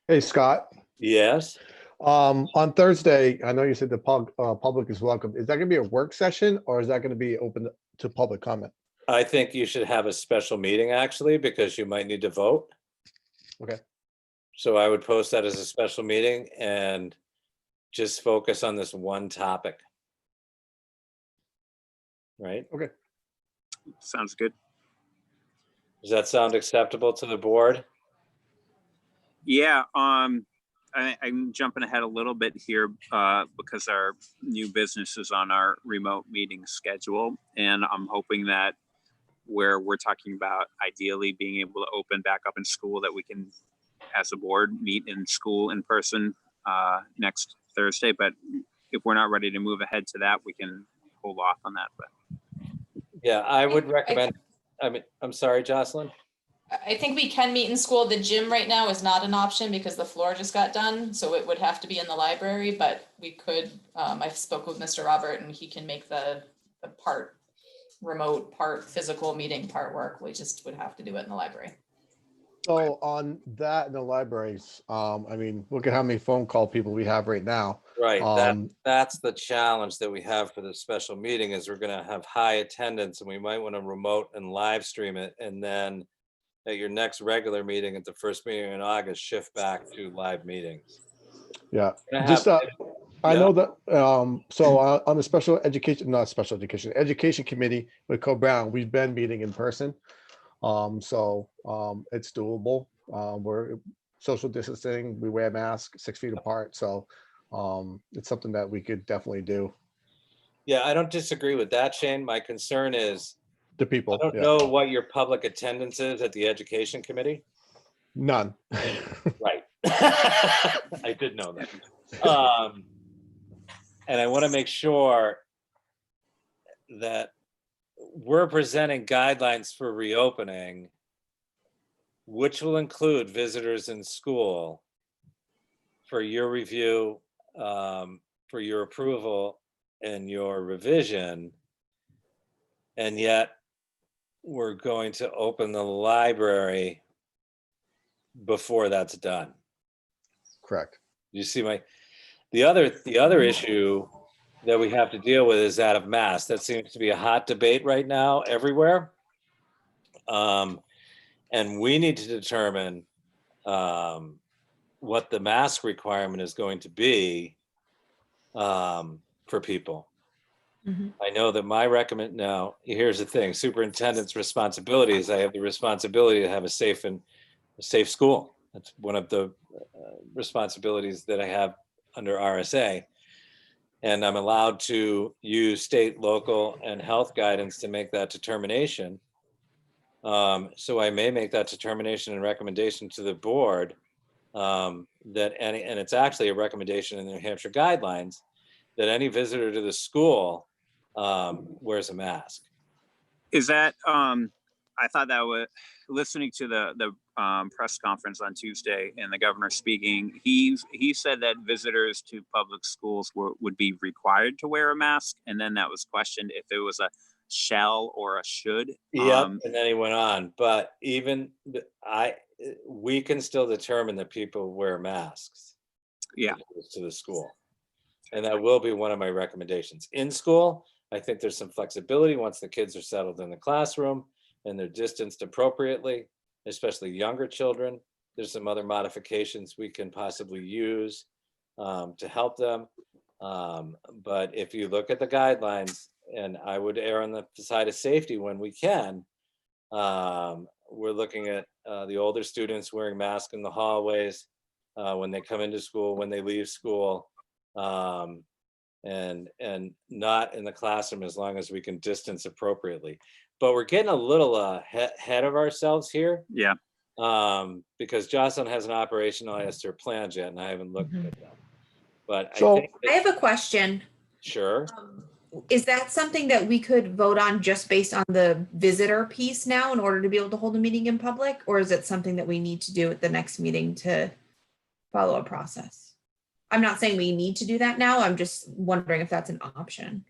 Hey, Scott. Yes. On Thursday, I know you said the public is welcome. Is that going to be a work session, or is that going to be open to public comment? I think you should have a special meeting, actually, because you might need to vote. Okay. So I would post that as a special meeting and just focus on this one topic. Right? Okay. Sounds good. Does that sound acceptable to the board? Yeah, I'm jumping ahead a little bit here because our new business is on our remote meeting schedule. And I'm hoping that where we're talking about ideally being able to open back up in school, that we can, as a board, meet in school in person next Thursday. But if we're not ready to move ahead to that, we can hold off on that. But Yeah, I would recommend, I'm sorry, Jocelyn. I think we can meet in school. The gym right now is not an option because the floor just got done, so it would have to be in the library, but we could, I spoke with Mr. Robert and he can make the part remote, part physical meeting, part work. We just would have to do it in the library. So on that in the libraries, I mean, look at how many phone call people we have right now. Right, that's the challenge that we have for the special meeting, is we're gonna have high attendance and we might want to remote and live stream it, and then at your next regular meeting, at the first meeting in August, shift back to live meetings. Yeah, Gonna just have- I yeah. know that. So on the special education committee with Co Brown, we've been meeting in person. So it's doable. We're social distancing. We wear masks 6 feet apart. So it's something that we could definitely do. Yeah, I don't disagree with that, Shane. My concern is, The people. I don't yeah. know what your public attendance is at the education committee. None. Right. I did know that. And I want to make sure that we're presenting guidelines for reopening, which will include visitors in school for your review, for your approval and your revision. And yet we're going to open the library before that's done. Correct. You see the other issue that we have to deal with is that of masks. That seems to be a hot debate right now everywhere. And we need to determine what the mask requirement is going to be for people. I know that my now, here's the thing, superintendent's responsibility is I have the responsibility to have a safe school. That's one of the responsibilities that I have under RSA. And I'm allowed to use state, local, and health guidance to make that determination. So I may make that determination and recommendation to the board that any, and it's actually a recommendation in the New Hampshire guidelines, that any visitor to the school wears a mask. Is that, I thought that was, listening to the press conference on Tuesday and the governor speaking, he said that visitors to public schools would be required to wear a mask. And then that was questioned if it was a shall or a should. Yep, and then he went on, but even we can still determine that people wear masks. Yeah. To the school. And that will be one of my recommendations. In school, I think there's some flexibility once the kids are settled in the classroom and they're distanced appropriately, especially younger children. There's some other modifications we can possibly use to help them. But if you look at the guidelines, and I would err on the side of safety when we can, we're looking at the older students wearing masks in the hallways when they come into school, when they leave school, and not in the classroom as long as we can distance appropriately. But we're getting a little ahead of ourselves here. Yeah. Because Jocelyn hasn't operationalized her plans yet, and I haven't looked at them. But So- I think I have a question. sure. Is that something that we could vote on just based on the visitor piece now in order to be able to hold a meeting in public? Or is it something that we need to do at the next meeting to follow a process? I'm not saying we need to do that now. I'm just wondering if that's an option.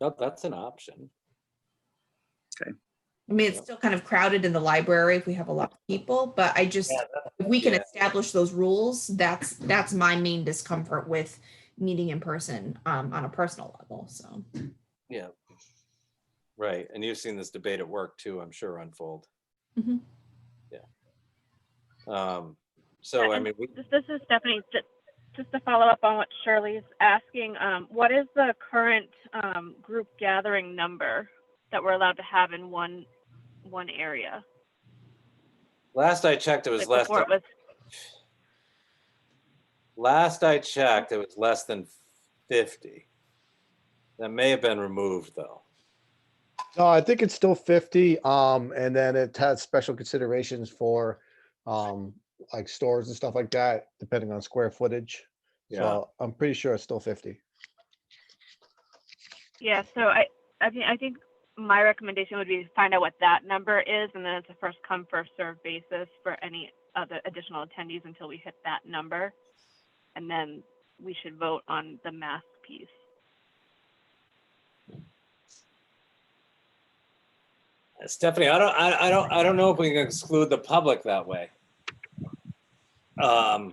No, that's an option. I mean, it's still kind of crowded in the library if we have a lot of people, but I just, if we can yeah. establish those rules, that's my main discomfort with meeting in person on a personal level, so. Yeah. Right. And you've seen this debate at work too, I'm sure, unfold. Mhm. Yeah. So, I mean, This is Stephanie. Just to follow up on what Shirley's asking, what is the current group gathering number that we're allowed to have in one area? last I checked, it was Like less before than, it was, last I checked, it was less than 50. That may have been removed though. No, I think it's still 50. And then it has special considerations for like stores and stuff like that, depending on square footage. Yeah. So I'm pretty sure it's still 50. yeah. So I mean, I think my recommendation would be to find out what that number is, and then it's a first come first served basis for any other additional attendees until we hit that number, and then we should vote on the mask piece. Stephanie, I don't know if we can exclude the public that way. Well,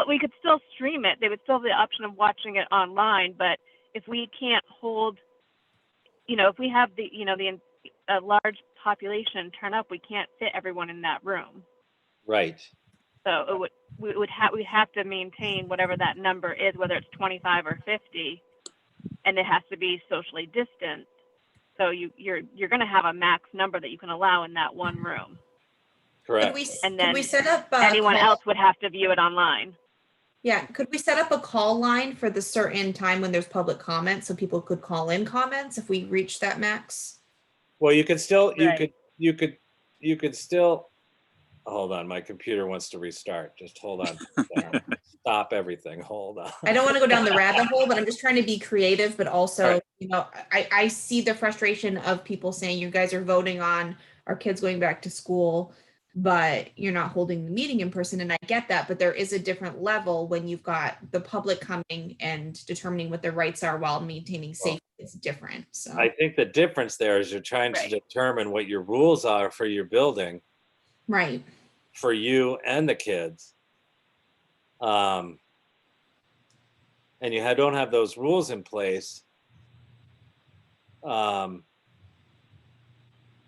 we could still stream it. They would still have the option of watching it online, but if we can't hold, if we have a large population turn up, we can't fit everyone in that room. Right. So we have to maintain whatever that number is, whether it's 25 or 50, and it has to be socially distant. So you're going to have a max number that you can allow in that one room. Correct. Could then we set up Anyone else would have to view it online. Yeah, could we set up a call line for the certain time when there's public comment so people could call in comments if we reach that max? Well, you could still, Right. you could still, hold on, my computer wants to restart. Just hold on. Stop everything. Hold on. I don't want to go down the rabbit hole, but I'm just trying to be creative, but also, I see the frustration of people saying you guys are voting on our kids going back to school, but you're not holding the meeting in person. And I get that, but there is a different level when you've got the public coming and determining what their rights are while maintaining safety. It's different. So I think the difference there is you're trying to determine what your rules are for your building, right. for you and the kids. And you don't have those rules in place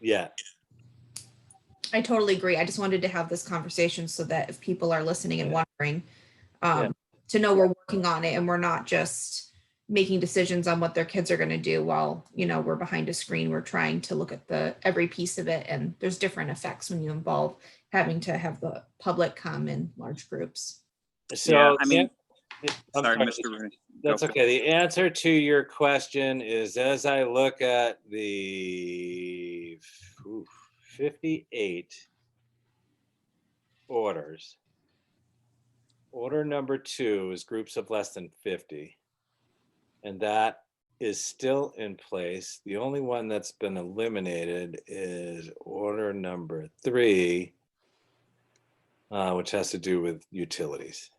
yet. I totally agree. I just wanted to have this conversation so that if people are listening and wondering, to know we're working on it and we're not just making decisions on what their kids are going to do while, we're behind a screen. We're trying to look at every piece of it. And there's different effects when you involve having to have the public come in large groups. So, Yeah, I mean, I'm sorry, sorry, Mr. Rooney. Go that's for it. okay. The answer to your question is, as I look at the 58 orders, order number 2 is groups of less than 50. And that is still in place. The only one that's been eliminated is order number 3, which has to do with utilities.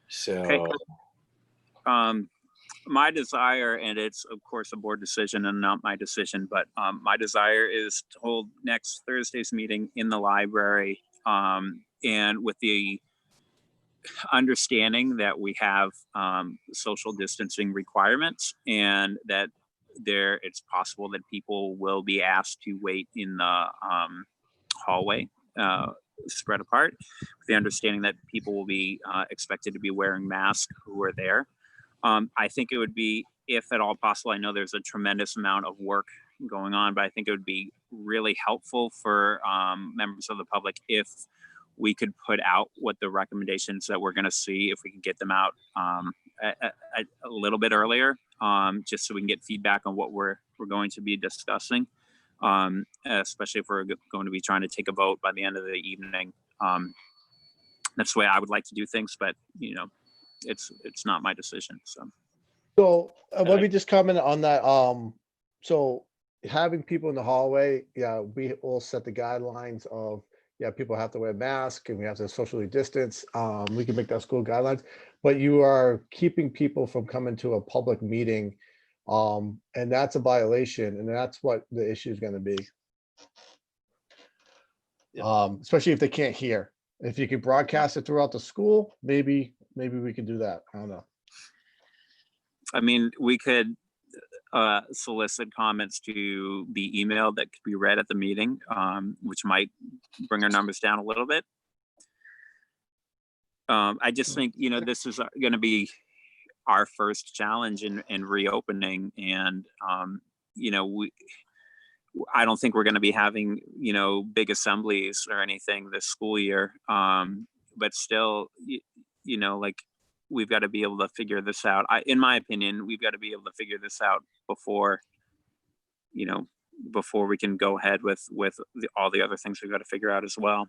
So, My desire, and it's of course a board decision and not my decision, but my desire is to hold next Thursday's meeting in the library, and with the understanding that we have social distancing requirements, and that it's possible that people will be asked to wait in the hallway, spread apart, with the understanding that people will be expected to be wearing masks who are there. I think it would be, if at all possible, I know there's a tremendous amount of work going on, but I think it would be really helpful for members of the public if we could put out what the recommendations that we're going to see, if we can get them out a little bit earlier, just so we can get feedback on what we're going to be discussing, especially if we're going to be trying to take a vote by the end of the evening. That's the way I would like to do things, but you know, it's not my decision. So let me just comment on that. So having people in the hallway, yeah, we all set the guidelines of, yeah, people have to wear masks and we have to socially distance. We can make that school guidelines, but you are keeping people from coming to a public meeting. And that's a violation, and that's what the issue is going to be. Especially if they can't hear. If you could broadcast it throughout the school, maybe we could do that. I don't know. I mean, we could solicit comments to be emailed that could be read at the meeting, which might bring our numbers down a little bit. I just think, you know, this is going to be our first challenge in reopening, and you know, I don't think we're going to be having, you know, big assemblies or anything this school year, but still, you know, like, we've got to be able to figure this out. In my opinion, we've got to be able to figure this out before, you know, before we can go ahead with all the other things we've got to figure out as well.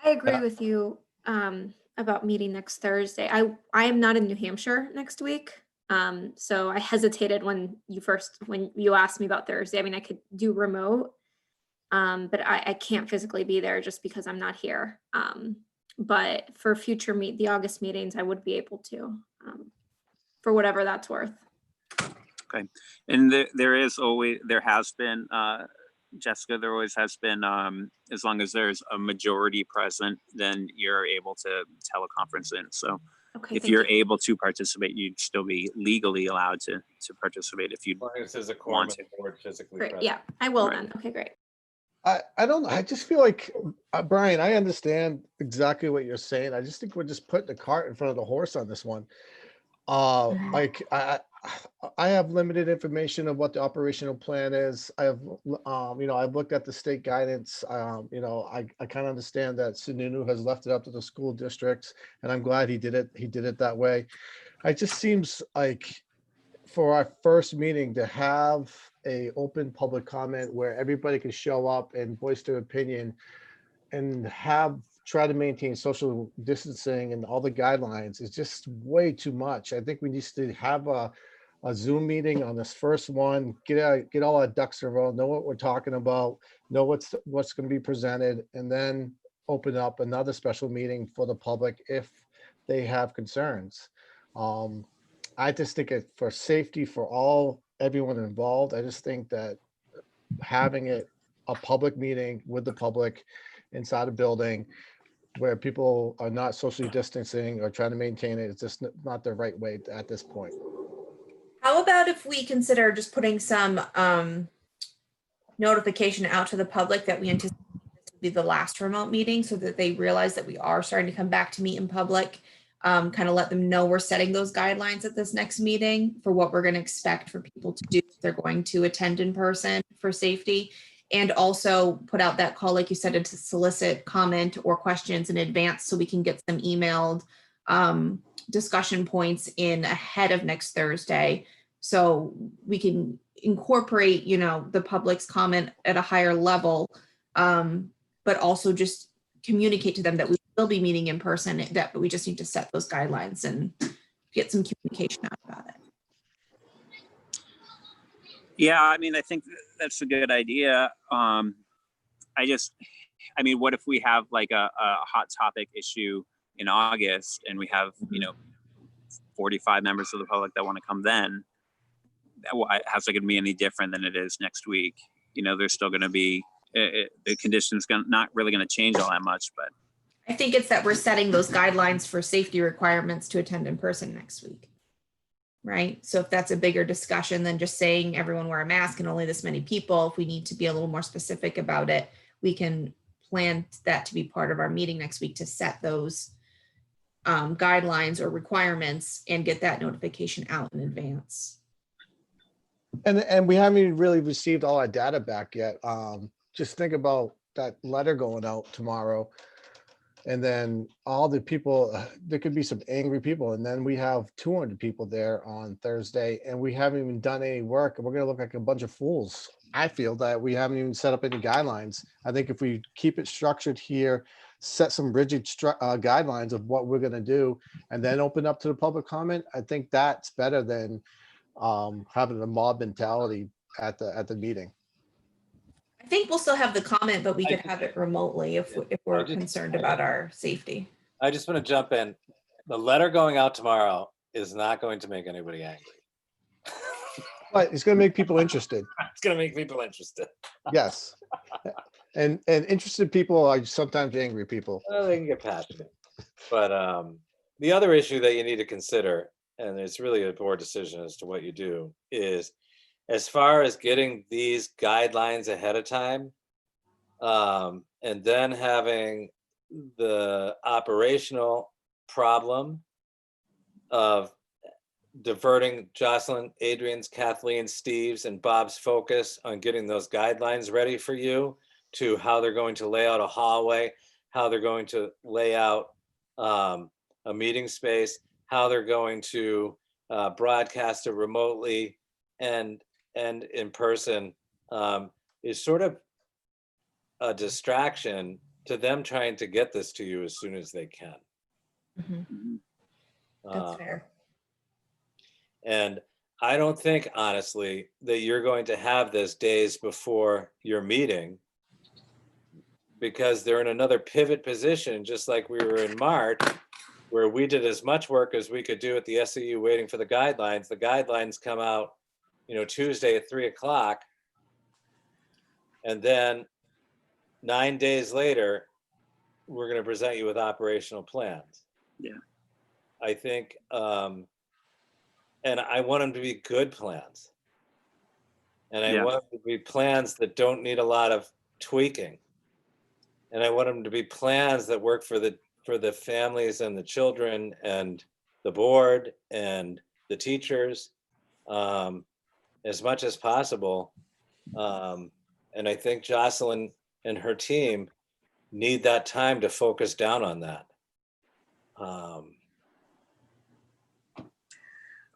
I agree with you about meeting next Thursday. I am not in New Hampshire next week. So I hesitated when you asked me about Thursday. I mean, I could do remote, but I can't physically be there just because I'm not here. But for future the August meetings, I would be able to, for whatever that's worth. Okay. And there has been, Jessica, there always has been, as long as there's a majority present, then you're able to teleconference in. So Okay, if you're able to participate, you'd still be legally allowed to participate if you as long as there's a want quorum to. board physically Great. present. Yeah, I will Right. then. Okay, great. I don't know. I just feel like, Brian, I understand exactly what you're saying. I just think we're just putting the cart in front of the horse on this one. Like I have limited information of what the operational plan is. I have, you know, I've looked at the state guidance. You know, I kind of understand that Sununu has left it up to the school districts, and I'm glad he did it. He did it that way. It just seems like for our first meeting to have a open public comment where everybody can show up and voice their opinion and try to maintain social distancing and all the guidelines is just way too much. I think we need to have a Zoom meeting on this first one, get all our ducks in a row, know what we're talking about, know what's going to be presented, and then open up another special meeting for the public if they have concerns. I just think for safety for everyone involved, I just think that having a public meeting with the public inside a building where people are not socially distancing or trying to maintain it, it's just not the right way at this point. How about if we consider just putting some notification out to the public that we anticipate this will be the last remote meeting, so that they realize that we are starting to come back to meet in public. Kind of let them know we're setting those guidelines at this next meeting for what we're going to expect for people to do if they're going to attend in person for safety. and also put out that call, like you said, to solicit comment or questions in advance so we can get some emailed discussion points in ahead of next Thursday. So we can incorporate, you know, the public's comment at a higher level, but also just communicate to them that we will be meeting in person, that we just need to set those guidelines and get some communication out about it. Yeah, I mean, I think that's a good idea. I mean, what if we have like a hot topic issue in August and we have, you know, 45 members of the public that want to come then? How's it going to be any different than it is next week? You know, there's still going to be, the conditions not really going to change all that much, but. I think it's that we're setting those guidelines for safety requirements to attend in person next week. Right? So if that's a bigger discussion than just saying everyone wear a mask and only this many people, if we need to be a little more specific about it, we can plan that to be part of our meeting next week to set those guidelines or requirements and get that notification out in advance. And we haven't even really received all our data back yet. Just think about that letter going out tomorrow. And then all the people, there could be some angry people. And then we have 200 people there on Thursday and we haven't even done any work and we're gonna look like a bunch of fools. I feel that we haven't even set up any guidelines. I think if we keep it structured here, set some rigid guidelines of what we're gonna do and then open up to the public comment, I think that's better than having a mob mentality at the meeting. I think we'll still have the comment, but we could have it remotely if we're concerned about our safety. I just want to jump in. The letter going out tomorrow is not going to make anybody angry. But it's going to make people interested. It's going to make people interested. Yes. And interested people are sometimes angry people. Well, they can get passionate. But the other issue that you need to consider, and it's really a board decision as to what you do, is as far as getting these guidelines ahead of time, and then having the operational problem of diverting Jocelyn, Adrian's, Kathleen's, Steve's, and Bob's focus on getting those guidelines ready for you, to how they're going to lay out a hallway, how they're going to lay out a meeting space, how they're going to broadcast it remotely and in person, is sort of a distraction to them trying to get this to you as soon as they can. Mm-hmm. That's fair. And I don't think, honestly, that you're going to have this days before your meeting, because they're in another pivot position, just like we were in March, where we did as much work as we could do at the SAU waiting for the guidelines. The guidelines come out, you know, Tuesday at 3 o'clock. And then 9 days later, we're going to present you with operational plans. Yeah. I think, and I want them to be good plans. And I want them to be plans that don't need a lot of tweaking. And I want them to be plans that work for the families and the children and the board and the teachers, as much as possible. And I think Jocelyn and her team need that time to focus down on that.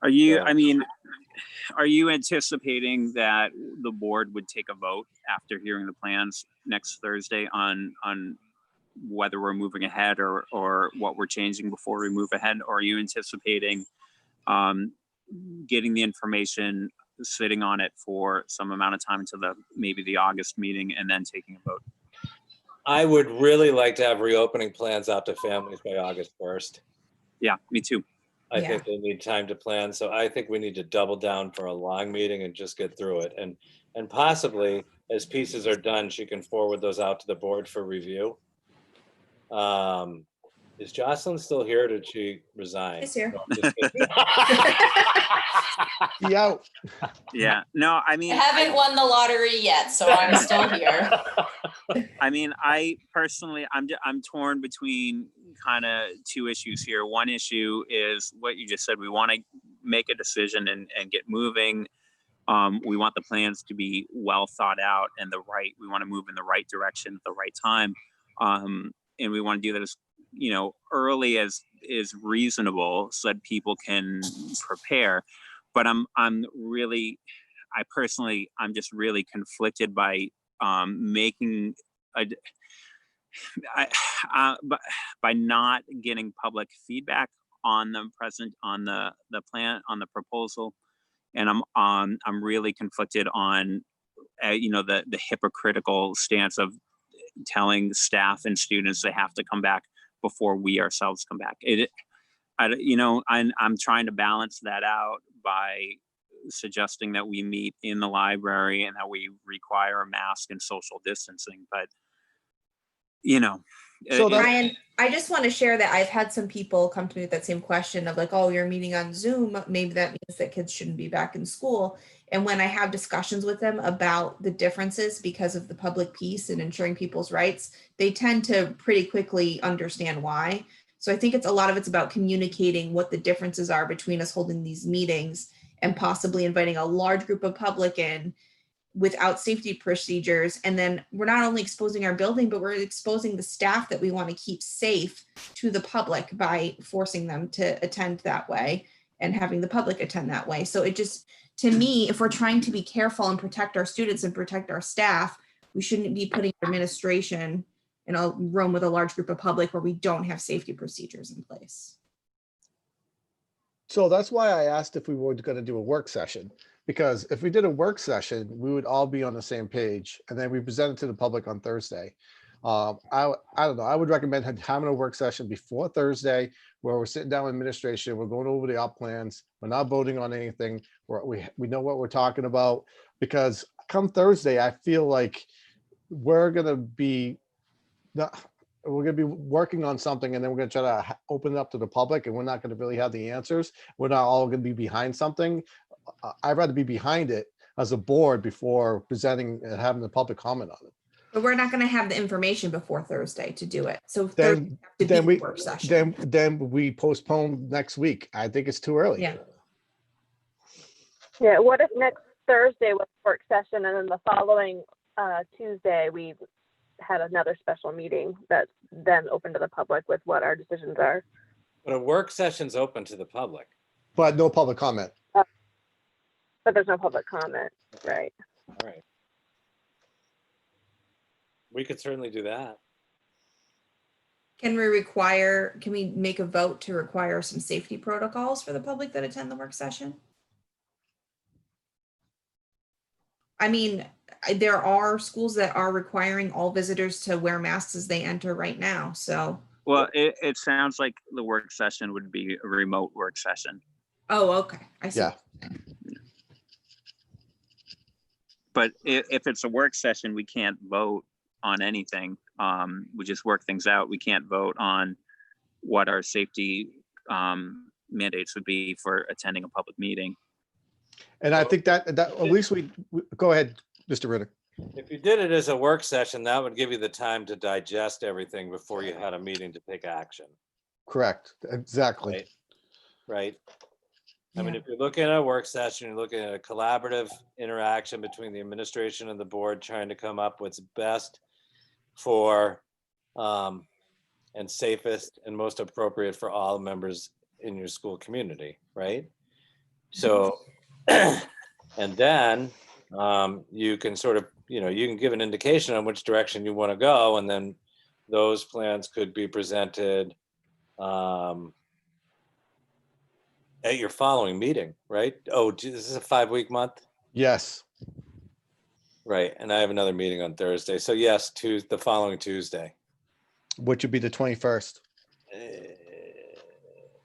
Are you, I mean, are you anticipating that the board would take a vote after hearing the plans next Thursday on whether we're moving ahead or what we're changing before we move ahead? Or are you anticipating getting the information, sitting on it for some amount of time until maybe the August meeting and then taking a vote? I would really like to have reopening plans out to families by August 1st. Yeah, me too. I think they need time to plan. So I think we need to double down for a long meeting and just get through it. And possibly as pieces are done, she can forward those out to the board for review. Is Jocelyn still here? Or did she resign? She's here. Yeah. Yeah, no, I mean, I haven't won the lottery yet, so I'm still here. I mean, I personally, I'm torn between kind of two issues here. One issue is what you just said. We want to make a decision and get moving. We want the plans to be well thought out and we want to move in the right direction at the right time. And we want to do that as, early as is reasonable so that people can prepare. But I'm just really conflicted by making by not getting public feedback on the plan, on the proposal. And I'm really conflicted on the hypocritical stance of telling staff and students they have to come back before we ourselves come back. I'm trying to balance that out by suggesting that we meet in the library and that we require a mask and social distancing. But So that's- Ryan, I just want to share that I've had some people come to me with that same question of like, oh, you're meeting on Zoom. Maybe that means that kids shouldn't be back in school. And when I have discussions with them about the differences because of the public piece and ensuring people's rights, they tend to pretty quickly understand why. So I think a lot of it's about communicating what the differences are between us holding these meetings and possibly inviting a large group of public in without safety procedures. And then we're not only exposing our building, but we're exposing the staff that we want to keep safe to the public by forcing them to attend that way and having the public attend that way. So it just, to me, if we're trying to be careful and protect our students and protect our staff, we shouldn't be putting administration in a room with a large group of public where we don't have safety procedures in place. So that's why I asked if we were going to do a work session, because if we did a work session, we would all be on the same page and then we present it to the public on Thursday. I don't know. I would recommend having a work session before Thursday where we're sitting down with administration. We're going over the op plans. We're not voting on anything. We know what we're talking about, because come Thursday, I feel like we're going to be working on something and then we're going to try to open it up to the public and we're not going to really have the answers. We're not all going to be behind something. I'd rather be behind it as a board before presenting and having the public comment on it. But we're not going to have the information before Thursday to do it. So Then work session. then we postpone next week. I think it's too early. Yeah. Yeah, what if next Thursday was work session and then the following Tuesday we had another special meeting that's then open to the public with what our decisions are? But a work session's open to the public. But no public comment. But there's no public comment, right? All right. We could certainly do that. Can we make a vote to require some safety protocols for the public that attend the work session? I mean, there are schools that are requiring all visitors to wear masks as they enter right now, so. Well, it sounds like the work session would be a remote work session. Oh, okay, I see. Yeah. But if it's a work session, we can't vote on anything. We just work things out. We can't vote on what our safety mandates would be for attending a public meeting. And I think that at least we go ahead, Mr. Ritter. If you did it as a work session, that would give you the time to digest everything before you had a meeting to take action. Correct. Exactly. Right. I mean, Yeah. if you're looking at a work session, you're looking at a collaborative interaction between the administration and the board, trying to come up what's best for and safest and most appropriate for all members in your school community, right? So, and then you can sort of, you can give an indication on which direction you want to go, and then those plans could be presented at your following meeting, right? Oh, this is a 5-week month? Yes. Right, and I have another meeting on Thursday. So yes, the following Tuesday. Which would be the 21st.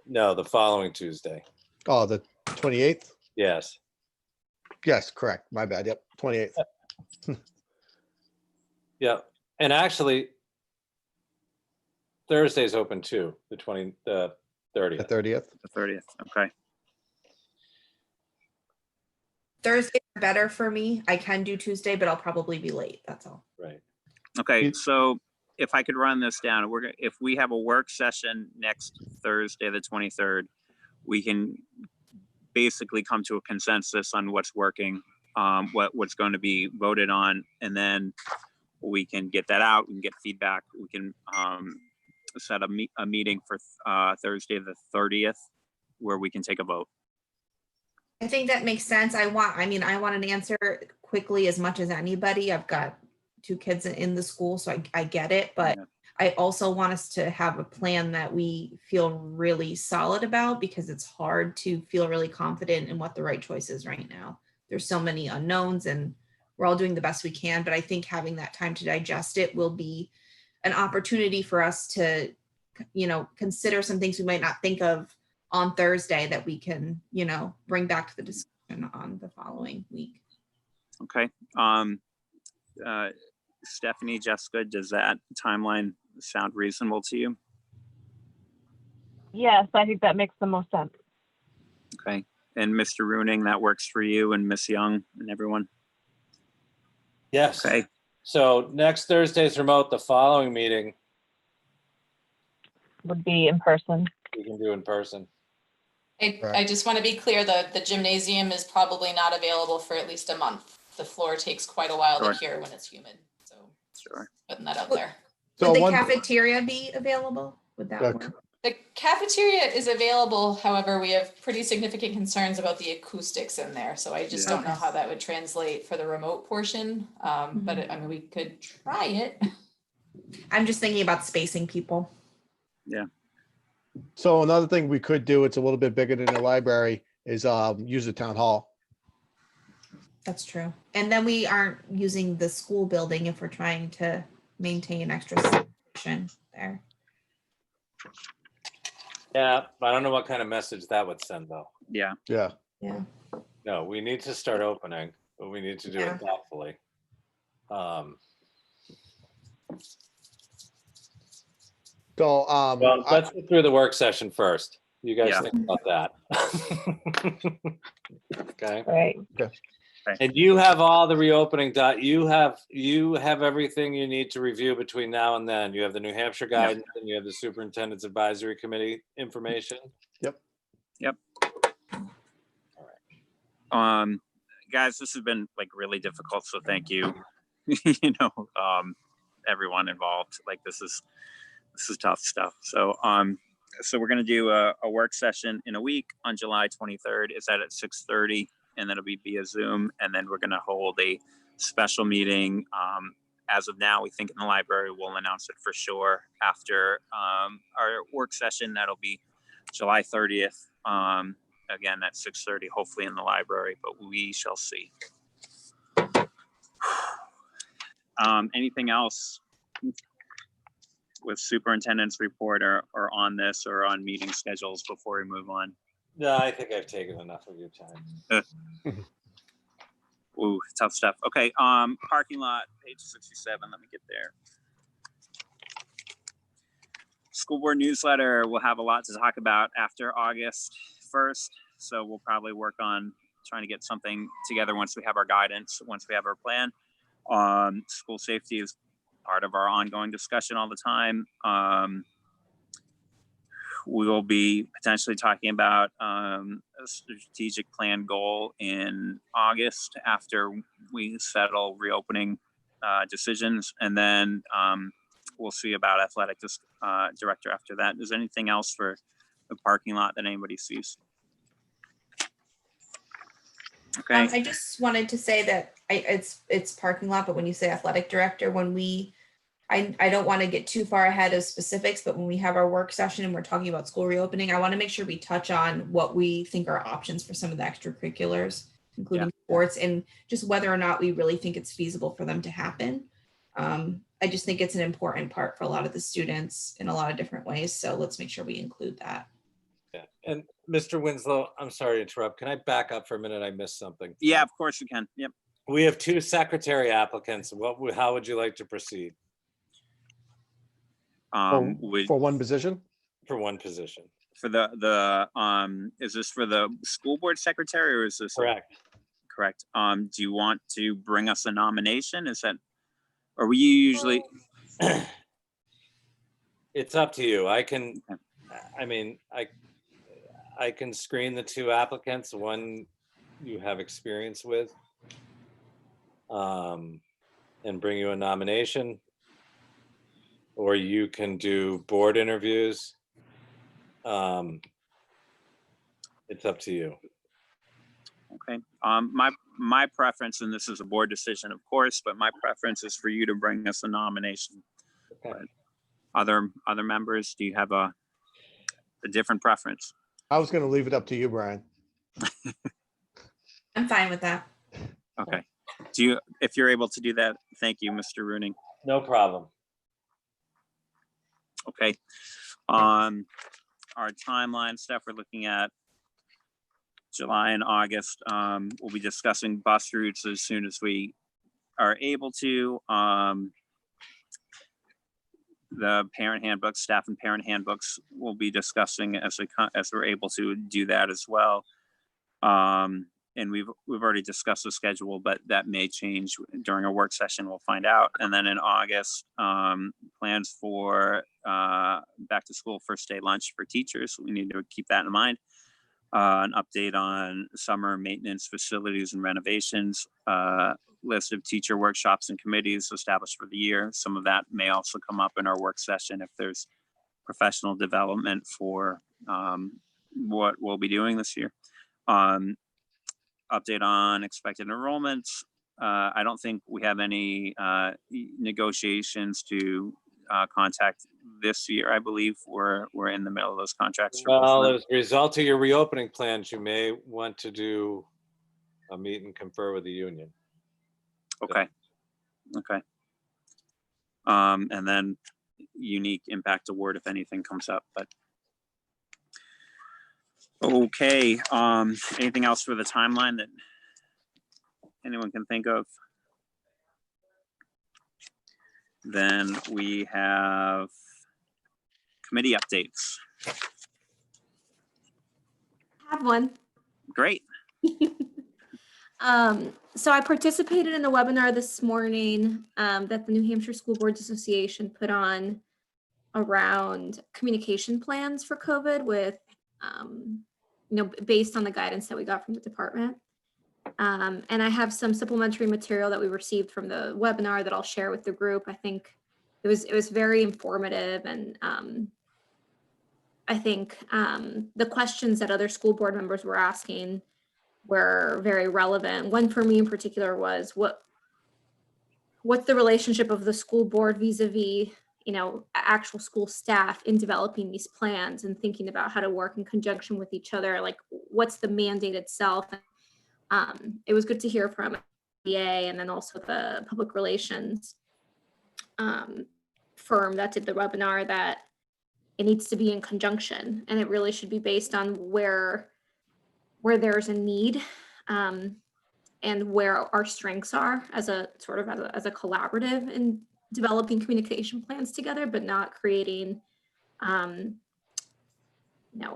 No, the following Tuesday. Oh, the 28th? Yes. Yes, correct. My bad. Yep, 28th. Yeah, and actually, Thursday's open too, the 30th. The 30th. The 30th, okay. Thursdays are better for me. I can do Tuesday, but I'll probably be late. That's all. Right. Okay, so if I could run this down, if we have a work session next Thursday, the 23rd, we can basically come to a consensus on what's working what's going to be voted on, and then we can get that out and get feedback. We can set a meeting for Thursday the 30th where we can take a vote. I think that makes sense. I want an answer quickly as much as anybody. I've got 2 kids in the school, so I get it, but Yeah. I also want us to have a plan that we feel really solid about, because it's hard to feel really confident in what the right choice is right now. There's so many unknowns and we're all doing the best we can, but I think having that time to digest it will be an opportunity for us to, consider some things we might not think of on Thursday that we can, bring back to the discussion on the following week. Okay. Stephanie, Jessica, does that timeline sound reasonable to you? Yes, I think that makes the most sense. Okay. And Mr. Runing, that works for you and Miss Young and everyone? Yes. Okay. So next Thursday's remote, the following meeting Would be in person. we can do in person. I just want to be clear, the gymnasium is probably not available for at least a month. The floor takes quite a while Sure. to cure when it's humid, so Sure. putting that out there. So Would the one, cafeteria be available? Would that Look. work? The cafeteria is available, however, we have pretty significant concerns about the acoustics in there, so I just Yeah. don't know how that would translate for the remote portion. But I mean, we could try it. I'm just thinking about spacing people. so another thing we could do, it's a little bit bigger than the library, is use the town hall. That's true. And then we aren't using the school building if we're trying to maintain extra section there. Yeah, I don't know what kind of message that would send though. Yeah. Yeah. Yeah. No, we need to start opening, but we need to do Yeah. it thoughtfully. So Well, let's get through the work session first. You guys Yeah. think about that. Okay. Right. And you have all the reopening you have everything you need to review between now and then. You have the New Hampshire guidance and you have the superintendent's advisory committee information. Guys, this has been like really difficult, so thank you. Everyone involved. Like this is tough stuff. So so we're gonna do a work session in a week on July 23rd. Is that at 6:30? And then it'll be via Zoom. And then we're gonna hold a special meeting. As of now, we think in the library. We'll announce it for sure after our work session. That'll be July 30th. Again at 6:30, hopefully in the library, but we shall see. Anything else with superintendent's report or on this or on meeting schedules before we move on? No, I think I've taken enough of your time. Ooh, tough stuff. Okay, parking lot, page 67. Let me get there. School board newsletter. We'll have a lot to talk about after August 1st. So we'll probably work on trying to get something together once we have our guidance, once we have our plan. School safety is part of our ongoing discussion all the time. We will be potentially talking about a strategic plan goal in August after we settle reopening decisions. And then we'll see about athletic director after that. Is there anything else for the parking lot that anybody sees? Okay. I just wanted to say that it's parking lot, but when you say athletic director, I don't want to get too far ahead of specifics, but when we have our work session and we're talking about school reopening, I want to make sure we touch on what we think are options for some of the extracurriculars, including sports, and just whether or not we really think it's feasible for them to happen. I just think it's an important part for a lot of the students in a lot of different ways. So let's make sure we include that. Yeah. And Mr. Winslow, I'm sorry to interrupt. Can I back up for a minute? I missed something. Yeah, of course you can. Yep. We have 2 secretary applicants. How would you like to proceed? For one position? For one position. For the is this for the school board secretary or is this Correct? Correct. Do you want to bring us a nomination? Is that, or we usually? It's up to you. I can screen the 2 applicants, one you have experience with. and bring you a nomination. Or you can do board interviews. It's up to you. Okay. My preference, and this is a board decision, of course, but my preference is for you to bring us a nomination. Okay. But other members, do you have a different preference? I was gonna leave it up to you, Brian. I'm fine with that. Okay. If you're able to do that, thank you, Mr. Rooney. No problem. Okay. Our timeline stuff, we're looking at July and August. We'll be discussing bus routes as soon as we are able to. The parent handbooks, staff and parent handbooks, we'll be discussing as we're able to do that as well. And we've already discussed the schedule, but that may change during a work session. We'll find out. And then in August, plans for back to school first day lunch for teachers. We need to keep that in mind. An update on summer maintenance facilities and renovations, list of teacher workshops and committees established for the year. Some of that may also come up in our work session if there's professional development for what we'll be doing this year. Update on expected enrollments. I don't think we have any negotiations to contact this year. I believe we're in the middle of those contracts. Well, as a result of your reopening plans, you may want to do a meet and confer with the union. Okay. Okay. And then unique impact award if anything comes up, but okay. Anything else for the timeline that anyone can think of? Then we have committee updates. I have one. Great. So I participated in a webinar this morning that the New Hampshire School Boards Association put on around communication plans for COVID with, based on the guidance that we got from the department. And I have some supplementary material that we received from the webinar that I'll share with the group. I think it was very informative, and I think the questions that other school board members were asking were very relevant. One for me in particular was what's the relationship of the school board vis-a-vis, actual school staff in developing these plans and thinking about how to work in conjunction with each other. Like, what's the mandate itself? It was good to hear from PA and then also the public relations firm that did the webinar that it needs to be in conjunction, and it really should be based on where there's a need and where our strengths are as a sort of as a collaborative in developing communication plans together, but not creating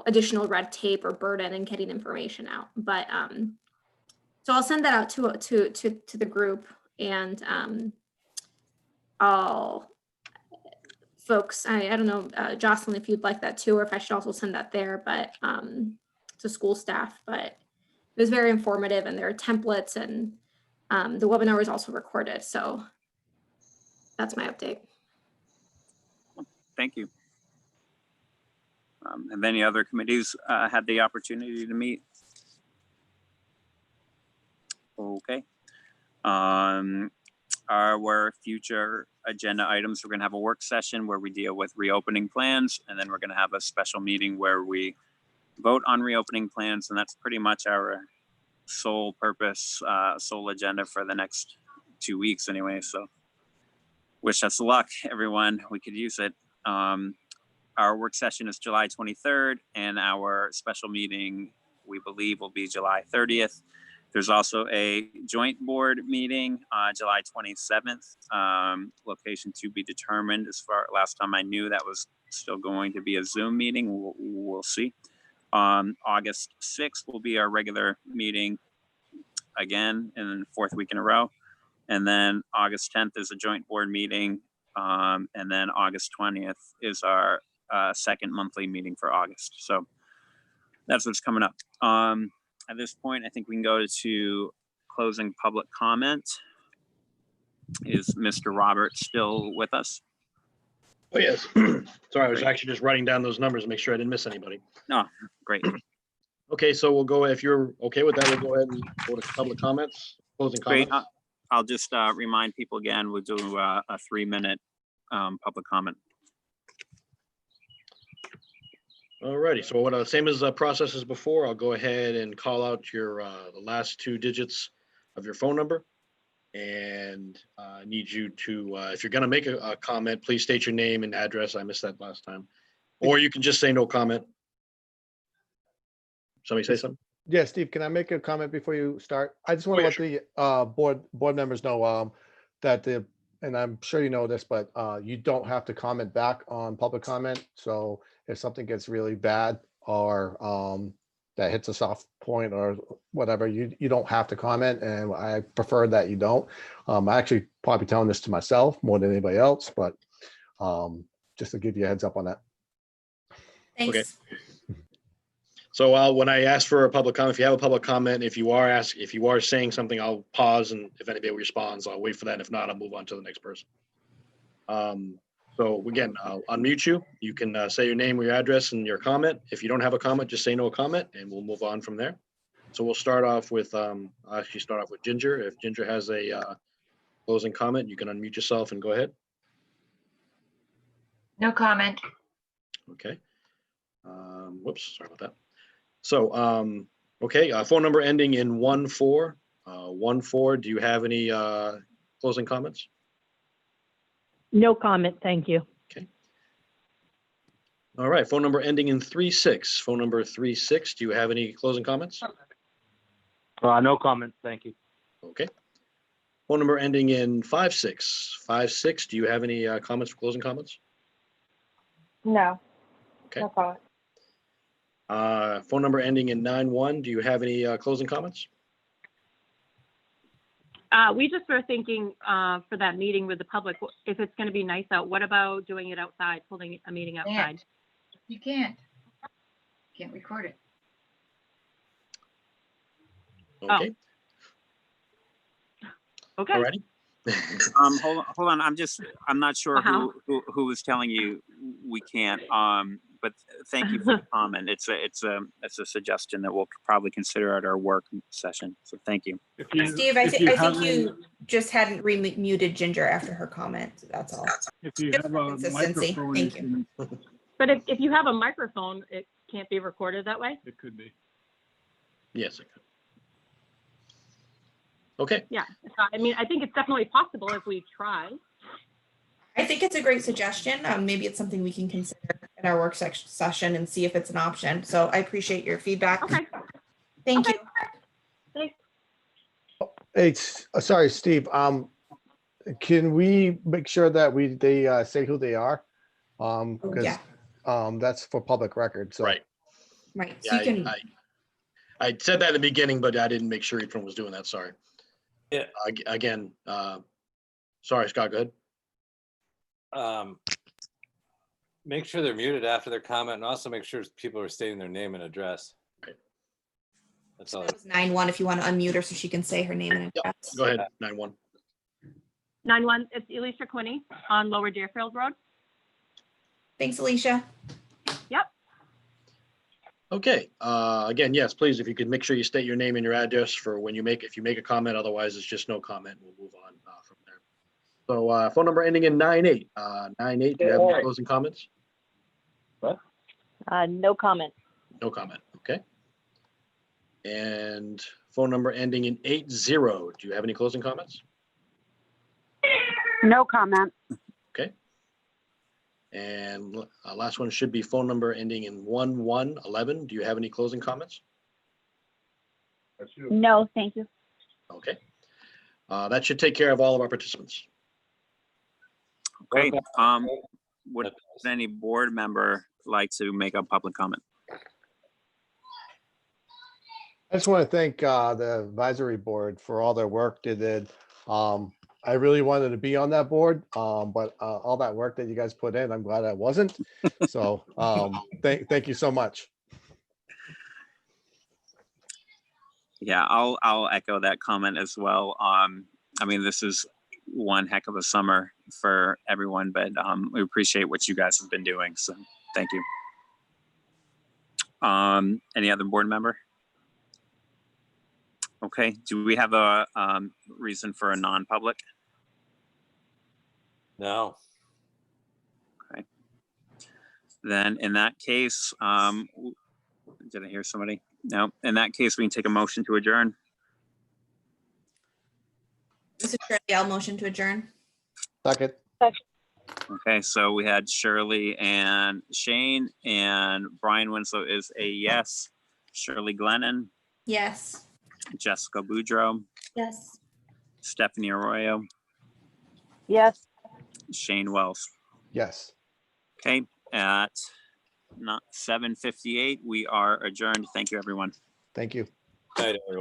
additional red tape or burden in getting information out. But so I'll send that out to the group, and folks, I don't know, Jocelyn, if you'd like that too, or if I should also send that there, but to school staff. But it was very informative, and there are templates, and the webinar was also recorded. So that's my update. Thank you. Have any other committees had the opportunity to meet? Okay. Our future agenda items, we're going to have a work session where we deal with reopening plans, and then we're going to have a special meeting where we vote on reopening plans, and that's pretty much our sole purpose, sole agenda for the next 2 weeks anyway. So wish us luck, everyone. We could use it. Our work session is July 23rd, and our special meeting, we believe, will be July 30th. There's also a joint board meeting July 27th, location to be determined. As far last time I knew, that was still going to be a Zoom meeting. We'll see. August 6th will be our regular meeting again, and then 4th week in a row. And then August 10th is a joint board meeting. And then August 20th is our second monthly meeting for August. So that's what's coming up. At this point, I think we can go to closing public comment. Is Mr. Roberts still with us? Oh, yes. Sorry, I was Great. actually just writing down those numbers to make sure I didn't miss anybody. No, great. Okay, so we'll go, if you're okay with that, we'll go ahead and go to public comments, closing Great. comments. I'll just remind people again, we'll do a 3-minute public comment. Alrighty, so what, same as process as before, I'll go ahead and call out your, the last 2 digits of your phone number. And need you to, if you're gonna make a comment, please state your name and address. I missed that last time. Or you can just say no comment. Somebody say something? Yeah, Steve, can I make a comment before you start? I just want Oh, to yeah, let the board members know that and I'm sure you know this, but you don't have to comment back on public comment. So if something gets really bad or that hits a soft point or whatever, you don't have to comment, and I prefer that you don't. I actually probably telling this to myself more than anybody else, but just to give you a heads up on that. Thanks. Okay. So when I ask for a public comment, if you have a public comment, if you are saying something, I'll pause, and if anybody responds, I'll wait for that. If not, I'll move on to the next person. So again, I'll unmute you. You can say your name or your address and your comment. If you don't have a comment, just say no comment, and we'll move on from there. So we'll start off with, I'll actually start off with Ginger. If Ginger has a closing comment, you can unmute yourself and go ahead. No comment. Okay. Whoops, sorry about that. So, okay, phone number ending in 14. 14, do you have any closing comments? No comment, thank you. All right, phone number ending in 36. Phone number 36, do you have any closing comments? No comment, thank you. Okay. Phone number ending in 56. 56, do you have any comments for closing comments? No. Okay. No comment. Phone number ending in 91, do you have any closing comments? We just were thinking for that meeting with the public, if it's going to be nice out, what about doing it outside, holding a meeting outside? You can't. Can't record it. Okay. Okay. Alrighty. Hold on. I'm not sure who was telling you we can't. But thank you for the comment. It's a suggestion that we'll probably consider at our work session. So thank you. Steve, I think you just hadn't muted Ginger after her comment. That's all. If you Just have for a consistency. microphone, Thank you. But if you have a microphone, it can't be recorded that way? It could be. Yes, it could. Okay. Yeah, I mean, I think it's definitely possible if we try. I think it's a great suggestion. Maybe it's something we can consider in our work session and see if it's an option. So I appreciate your feedback. Okay. Thank you. Thanks. Hey, sorry, Steve. Can we make sure that they say who they are? Because Yeah. that's for public record. So Right. Right. So Yeah, you can. I said that in the beginning, but I didn't make sure each one was doing that. Sorry. Yeah. Again, sorry, Scott, go ahead. Make sure they're muted after their comment, and also make sure people are stating their name and address. Right. That's all. That was 9-1 if you want to unmute her so she can say her name and Yep. address. Go ahead, 9-1. 9-1, it's Alicia Quinney on Lower Deerfield Road. Thanks, Alicia. Yep. Okay, again, yes, please, if you could make sure you state your name and your address for when if you make a comment, otherwise it's just no comment. We'll move on from there. So phone number ending in 98. 98, do you have any closing comments? No comment. No comment, okay. And phone number ending in 80, do you have any closing comments? No comment. Okay. And last one should be phone number ending in 1111. Do you have any closing comments? No, thank you. Okay. That should take care of all of our participants. Okay. Would any board member like to make a public comment? I just want to thank the advisory board for all their work they did. I really wanted to be on that board, but all that work that you guys put in, I'm glad I wasn't. So thank you so much. Yeah, I'll echo that comment as well. I mean, this is one heck of a summer for everyone, but we appreciate what you guys have been doing. So thank you. Any other board member? Okay, do we have a reason for a non-public? No. Then in that case, did I hear somebody? No, in that case, we can take a motion to adjourn. This is Shirley. I'll motion to adjourn. Second. Okay, so we had Shirley and Shane, and Brian Winslow is a yes. Shirley Glennon, Yes. Jessica Boudreau, Yes. Stephanie Arroyo, Yes. Shane Wells. Yes. Okay, at 7:58, we are adjourned. Thank you, everyone. Thank you. Night, everyone.